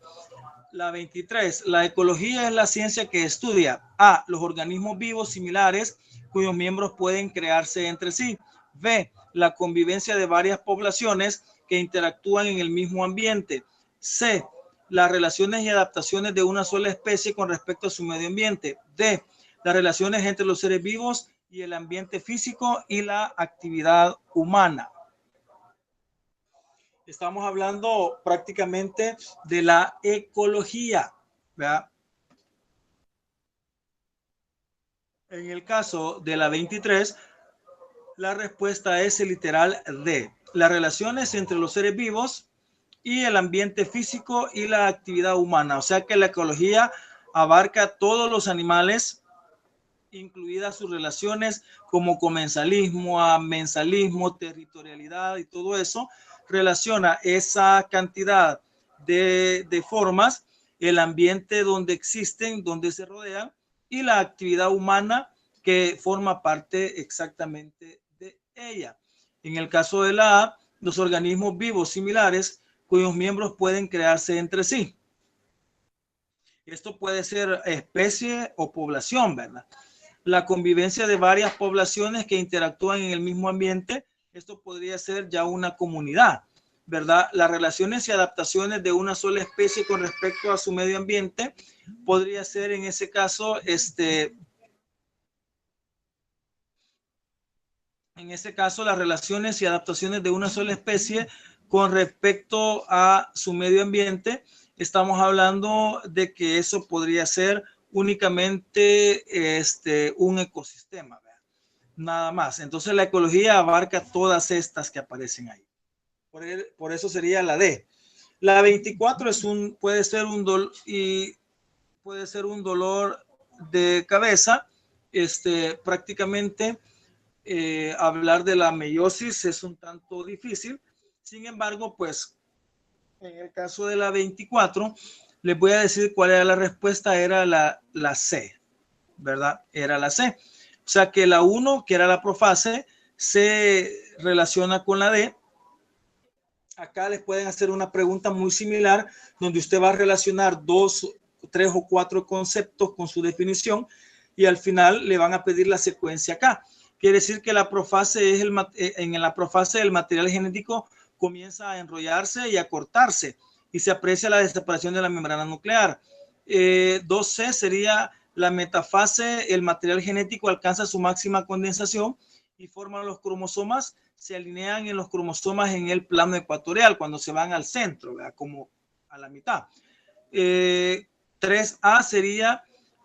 La 23. La ecología es la ciencia que estudia A. Los organismos vivos similares cuyos miembros pueden crearse entre sí. B. La convivencia de varias poblaciones que interactúan en el mismo ambiente. C. Las relaciones y adaptaciones de una sola especie con respecto a su medio ambiente. D. Las relaciones entre los seres vivos y el ambiente físico y la actividad humana. Estamos hablando prácticamente de la ecología, ¿verdad? En el caso de la 23, la respuesta es el literal D. Las relaciones entre los seres vivos y el ambiente físico y la actividad humana. O sea que la ecología abarca todos los animales, incluidas sus relaciones como comensalismo, amensalismo, territorialidad y todo eso, relaciona esa cantidad de formas, el ambiente donde existen, donde se rodean y la actividad humana que forma parte exactamente de ella. En el caso de la A, los organismos vivos similares cuyos miembros pueden crearse entre sí. Esto puede ser especie o población, ¿verdad? La convivencia de varias poblaciones que interactúan en el mismo ambiente, esto podría ser ya una comunidad, ¿verdad? Las relaciones y adaptaciones de una sola especie con respecto a su medio ambiente podría ser en ese caso, las relaciones y adaptaciones de una sola especie con respecto a su medio ambiente, estamos hablando de que eso podría ser únicamente un ecosistema, ¿verdad? Nada más. Entonces la ecología abarca todas estas que aparecen ahí. Por eso sería la D. La 24 puede ser un dolor de cabeza. Prácticamente hablar de la meiosis es un tanto difícil. Sin embargo, pues en el caso de la 24, les voy a decir cuál era la respuesta. Era la C, ¿verdad? Era la C. O sea que la 1, que era la profase, se relaciona con la D. Acá les pueden hacer una pregunta muy similar, donde usted va a relacionar 2, 3 o 4 conceptos con su definición y al final le van a pedir la secuencia acá. Quiere decir que la profase es en la profase el material genético comienza a enrollarse y a cortarse y se aprecia la desaparición de la membrana nuclear. 2C sería la metafase, el material genético alcanza su máxima condensación y forman los cromosomas se alinean en los cromosomas en el plano ecuatorial, cuando se van al centro, ¿verdad? Como a la mitad. 3A sería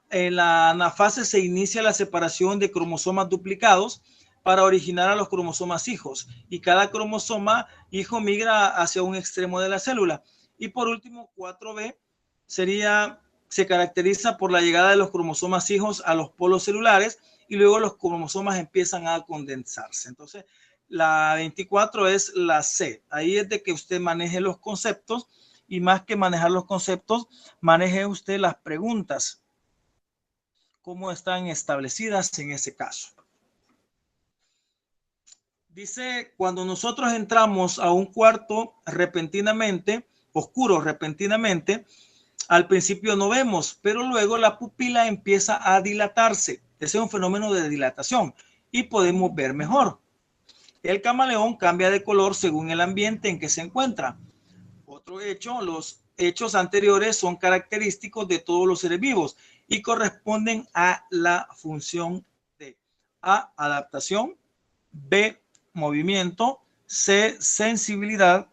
en la anafase se inicia la separación de cromosomas duplicados para originar a los cromosomas hijos, y cada cromosoma hijo migra hacia un extremo de la célula. Y por último, 4B se caracteriza por la llegada de los cromosomas hijos a los polos celulares y luego los cromosomas empiezan a condensarse. Entonces, la 24 es la C. Ahí es de que usted maneje los conceptos, y más que manejar los conceptos, maneje usted las preguntas, cómo están establecidas en ese caso. Dice, cuando nosotros entramos a un cuarto repentinamente, oscuro repentinamente, al principio no vemos, pero luego la pupila empieza a dilatarse. Ese es un fenómeno de dilatación y podemos ver mejor. El camaleón cambia de color según el ambiente en que se encuentra. Otro hecho, los hechos anteriores son característicos de todos los seres vivos y corresponden a la función de A, adaptación, B, movimiento, C, sensibilidad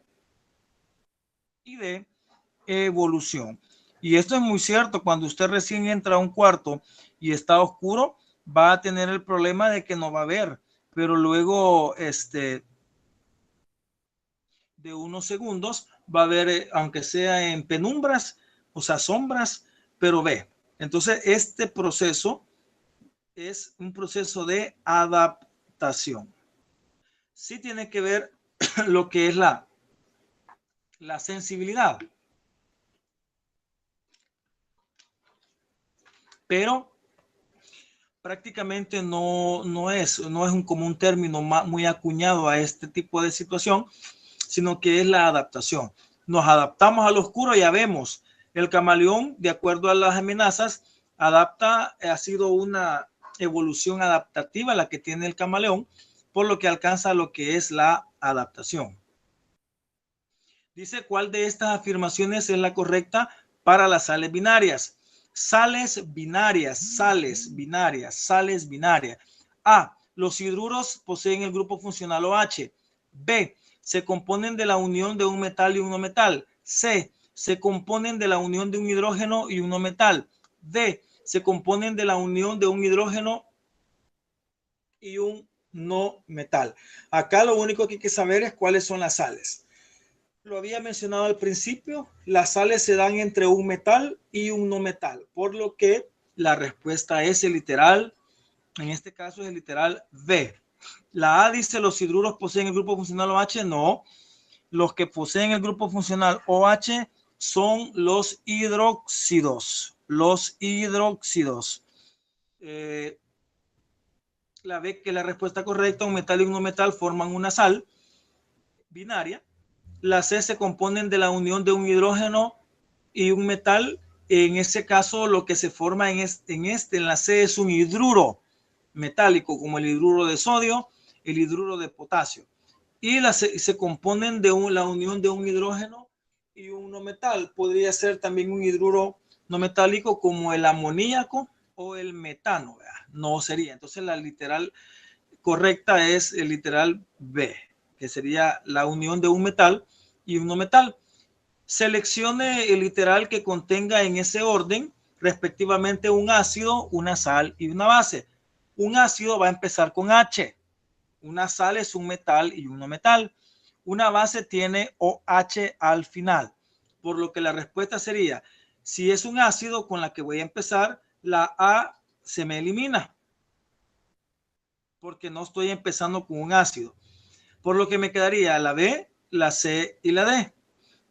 y D, evolución. Y esto es muy cierto. Cuando usted recién entra a un cuarto y está oscuro, va a tener el problema de que no va a ver, pero luego de unos segundos va a ver, aunque sea en penumbras, o sea, sombras, pero ve. Entonces, este proceso es un proceso de adaptación. Sí tiene que ver lo que es la sensibilidad. Pero prácticamente no es un común término muy acuñado a este tipo de situación, sino que es la adaptación. Nos adaptamos al oscuro, ya vemos. El camaleón, de acuerdo a las amenazas, ha sido una evolución adaptativa la que tiene el camaleón, por lo que alcanza lo que es la adaptación. Dice, ¿cuál de estas afirmaciones es la correcta para las sales binarias? Sales binarias. A, los hidruros poseen el grupo funcional OH. B, se componen de la unión de un metal y un no metal. C, se componen de la unión de un hidrógeno y un no metal. D, se componen de la unión de un hidrógeno y un no metal. Acá lo único que hay que saber es cuáles son las sales. Lo había mencionado al principio, las sales se dan entre un metal y un no metal, por lo que la respuesta es el literal, en este caso es el literal B. La A dice, ¿los hidruros poseen el grupo funcional OH? No, los que poseen el grupo funcional OH son los hidróxidos. La B, que la respuesta correcta, un metal y un no metal forman una sal binaria. La C, se componen de la unión de un hidrógeno y un metal. En ese caso, lo que se forma en la C es un hidruro metálico, como el hidruro de sodio, el hidruro de potasio. Y se componen de la unión de un hidrógeno y un no metal. Podría ser también un hidruro no metálico como el amoníaco o el metano, ¿verdad? No sería. Entonces la literal correcta es el literal B, que sería la unión de un metal y un no metal. Seleccione el literal que contenga en ese orden respectivamente un ácido, una sal y una base. Un ácido va a empezar con H. Una sal es un metal y un no metal. Una base tiene OH al final, por lo que la respuesta sería, si es un ácido con la que voy a empezar, la A se me elimina, porque no estoy empezando con un ácido. Por lo que me quedaría la B, la C y la D.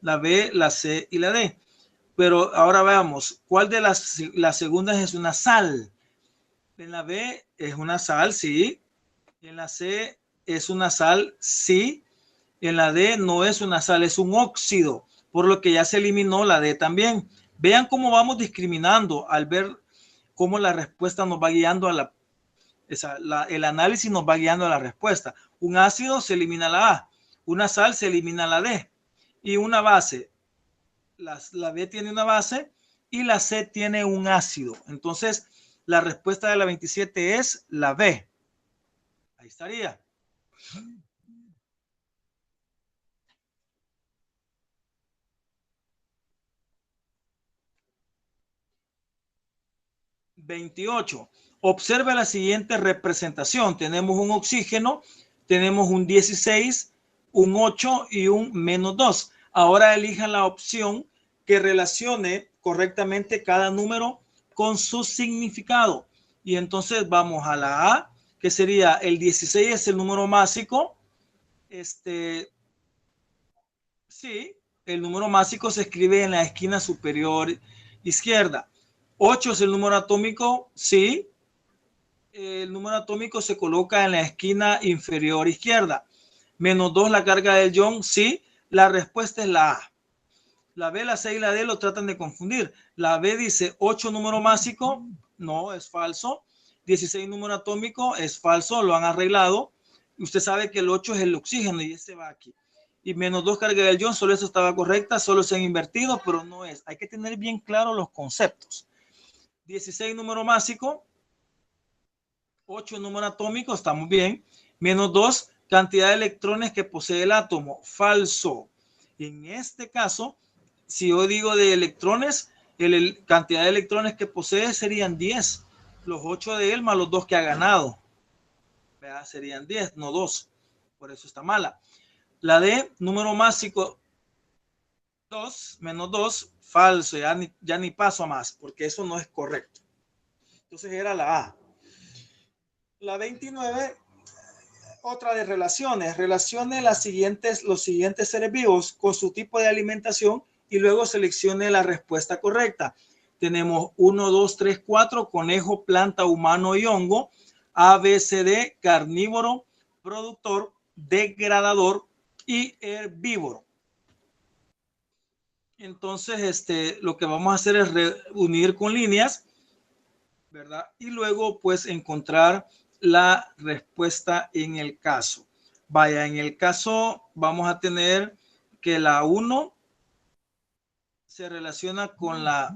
La B, la C y la D. Pero ahora veamos, ¿cuál de las segundas es una sal? En la B es una sal, sí. En la C es una sal, sí. En la D no es una sal, es un óxido, por lo que ya se eliminó la D también. Vean cómo vamos discriminando al ver cómo la respuesta nos va guiando a el análisis nos va guiando a la respuesta. Un ácido se elimina la A, una sal se elimina la D y una base, la B tiene una base y la C tiene un ácido. Entonces, la respuesta de la 27 es la B. Ahí estaría. 28. Observa la siguiente representación. Tenemos un oxígeno, tenemos un 16, un 8 y un -2. Ahora elijan la opción que relacione correctamente cada número con su significado. Y entonces vamos a la A, que sería el 16 es el número másico. Sí, el número másico se escribe en la esquina superior izquierda. 8 es el número atómico, sí. El número atómico se coloca en la esquina inferior izquierda. -2 la carga del ion, sí. La respuesta es la A. La B, la C y la D lo tratan de confundir. La B dice 8 número másico, no, es falso. 16 número atómico, es falso, lo han arreglado. Usted sabe que el 8 es el oxígeno y ese va aquí. Y -2 carga del ion, solo eso estaba correcta, solo se han invertido, pero no es. Hay que tener bien claro los conceptos. 16 número másico, 8 número atómico, estamos bien. -2 cantidad de electrones que posee el átomo, falso. En este caso, si yo digo de electrones, cantidad de electrones que posee serían 10. Los 8 de él más los 2 que ha ganado. ¿Verdad? Serían 10, no 2. Por eso está mala. La D, número másico 2, -2, falso. Ya ni paso a más, porque eso no es correcto. Entonces era la A. La 29, otra de relaciones. Relacione los siguientes seres vivos con su tipo de alimentación y luego seleccione la respuesta correcta. Tenemos 1, 2, 3, 4, conejo, planta, humano y hongo. A, B, C, D, carnívoro, productor, degradador y herbívoro. Entonces, lo que vamos a hacer es unir con líneas, ¿verdad? Y luego, pues, encontrar la respuesta en el caso. Vaya, en el caso vamos a tener que la 1 se relaciona con la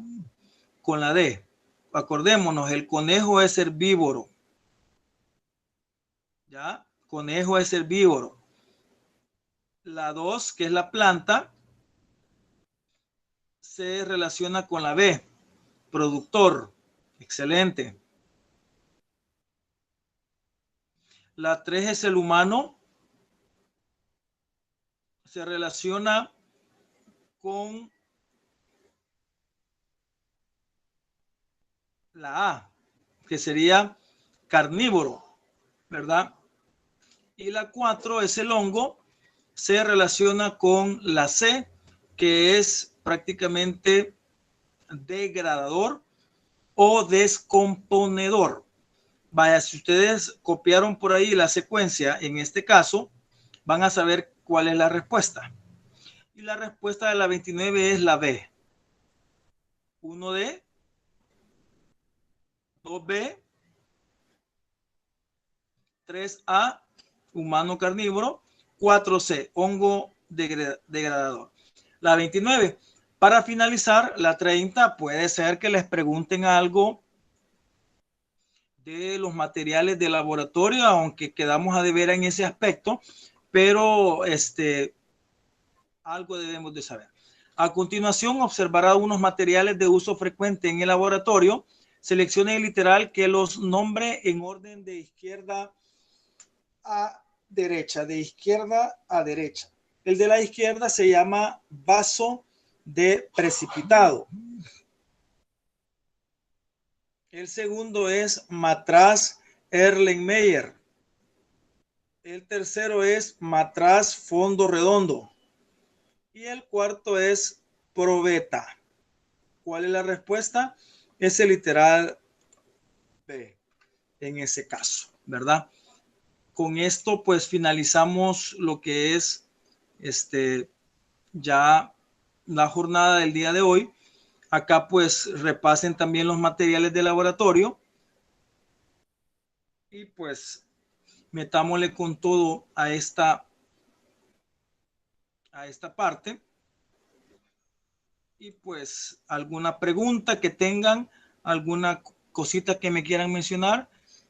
D. Acordémonos, el conejo es herbívoro. ¿Ya? Conejo es herbívoro. La 2, que es la planta, se relaciona con la B, productor. Excelente. La 3 es el humano. Se relaciona con la A, que sería carnívoro, ¿verdad? Y la 4 es el hongo. Se relaciona con la C, que es prácticamente degradador o descomponedor. Vaya, si ustedes copiaron por ahí la secuencia, en este caso, van a saber cuál es la respuesta. Y la respuesta de la 29 es la B. 1D, 2B, 3A, humano carnívoro, 4C, hongo degradador. La 29. Para finalizar, la 30 puede ser que les pregunten algo de los materiales de laboratorio, aunque quedamos a deber en ese aspecto, pero algo debemos de saber. A continuación, observará unos materiales de uso frecuente en el laboratorio. Seleccione el literal que los nombre en orden de izquierda a derecha, de izquierda a derecha. El de la izquierda se llama vaso de precipitado. El segundo es matraz Erlenmeyer. El tercero es matraz fondo redondo. Y el cuarto es probeta. ¿Cuál es la respuesta? Es el literal B en ese caso, ¿verdad? Con esto pues finalizamos lo que es ya la jornada del día de hoy. Acá pues repasen también los materiales de laboratorio y pues metámosle con todo a esta parte. Y pues alguna pregunta que tengan, alguna cosita que me quieran mencionar.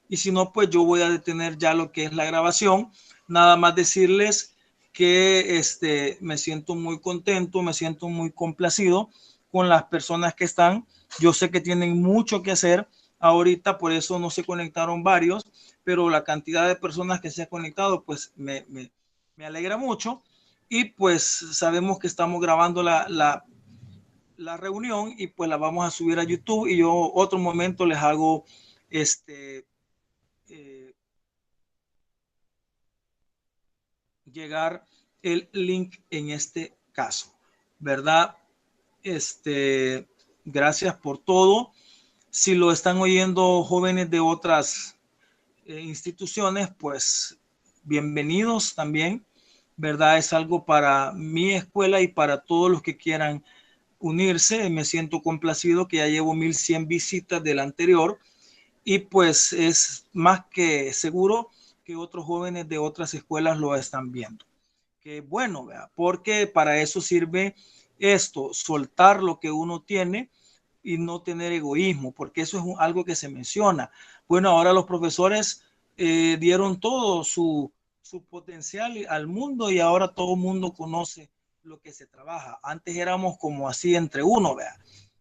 Y si no, pues yo voy a detener ya lo que es la grabación. Nada más decirles que me siento muy contento, me siento muy complacido con las personas que están. Yo sé que tienen mucho que hacer, ahorita, por eso no se conectaron varios, pero la cantidad de personas que se han conectado, pues me alegra mucho. Y pues sabemos que estamos grabando la reunión y pues la vamos a subir a YouTube, y yo otro momento les hago llegar el link en este caso, ¿verdad? Gracias por todo. Si lo están oyendo jóvenes de otras instituciones, pues bienvenidos también, ¿verdad? Es algo para mi escuela y para todos los que quieran unirse. Me siento complacido que ya llevo 1100 visitas del anterior, y pues es más que seguro que otros jóvenes de otras escuelas lo están viendo. Que bueno, ¿verdad? Porque para eso sirve esto, soltar lo que uno tiene y no tener egoísmo, porque eso es algo que se menciona. Bueno, ahora los profesores dieron todo su potencial al mundo, y ahora todo el mundo conoce lo que se trabaja. Antes éramos como así entre uno, vea,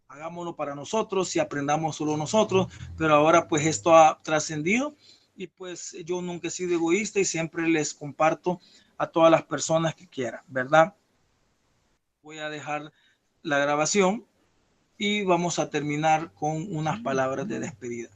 hagámoslo para nosotros y aprendamos solo nosotros, pero ahora pues esto ha trascendido, y pues yo nunca he sido egoísta y siempre les comparto a todas las personas que quieran, ¿verdad? Voy a dejar la grabación y vamos a terminar con unas palabras de despedida.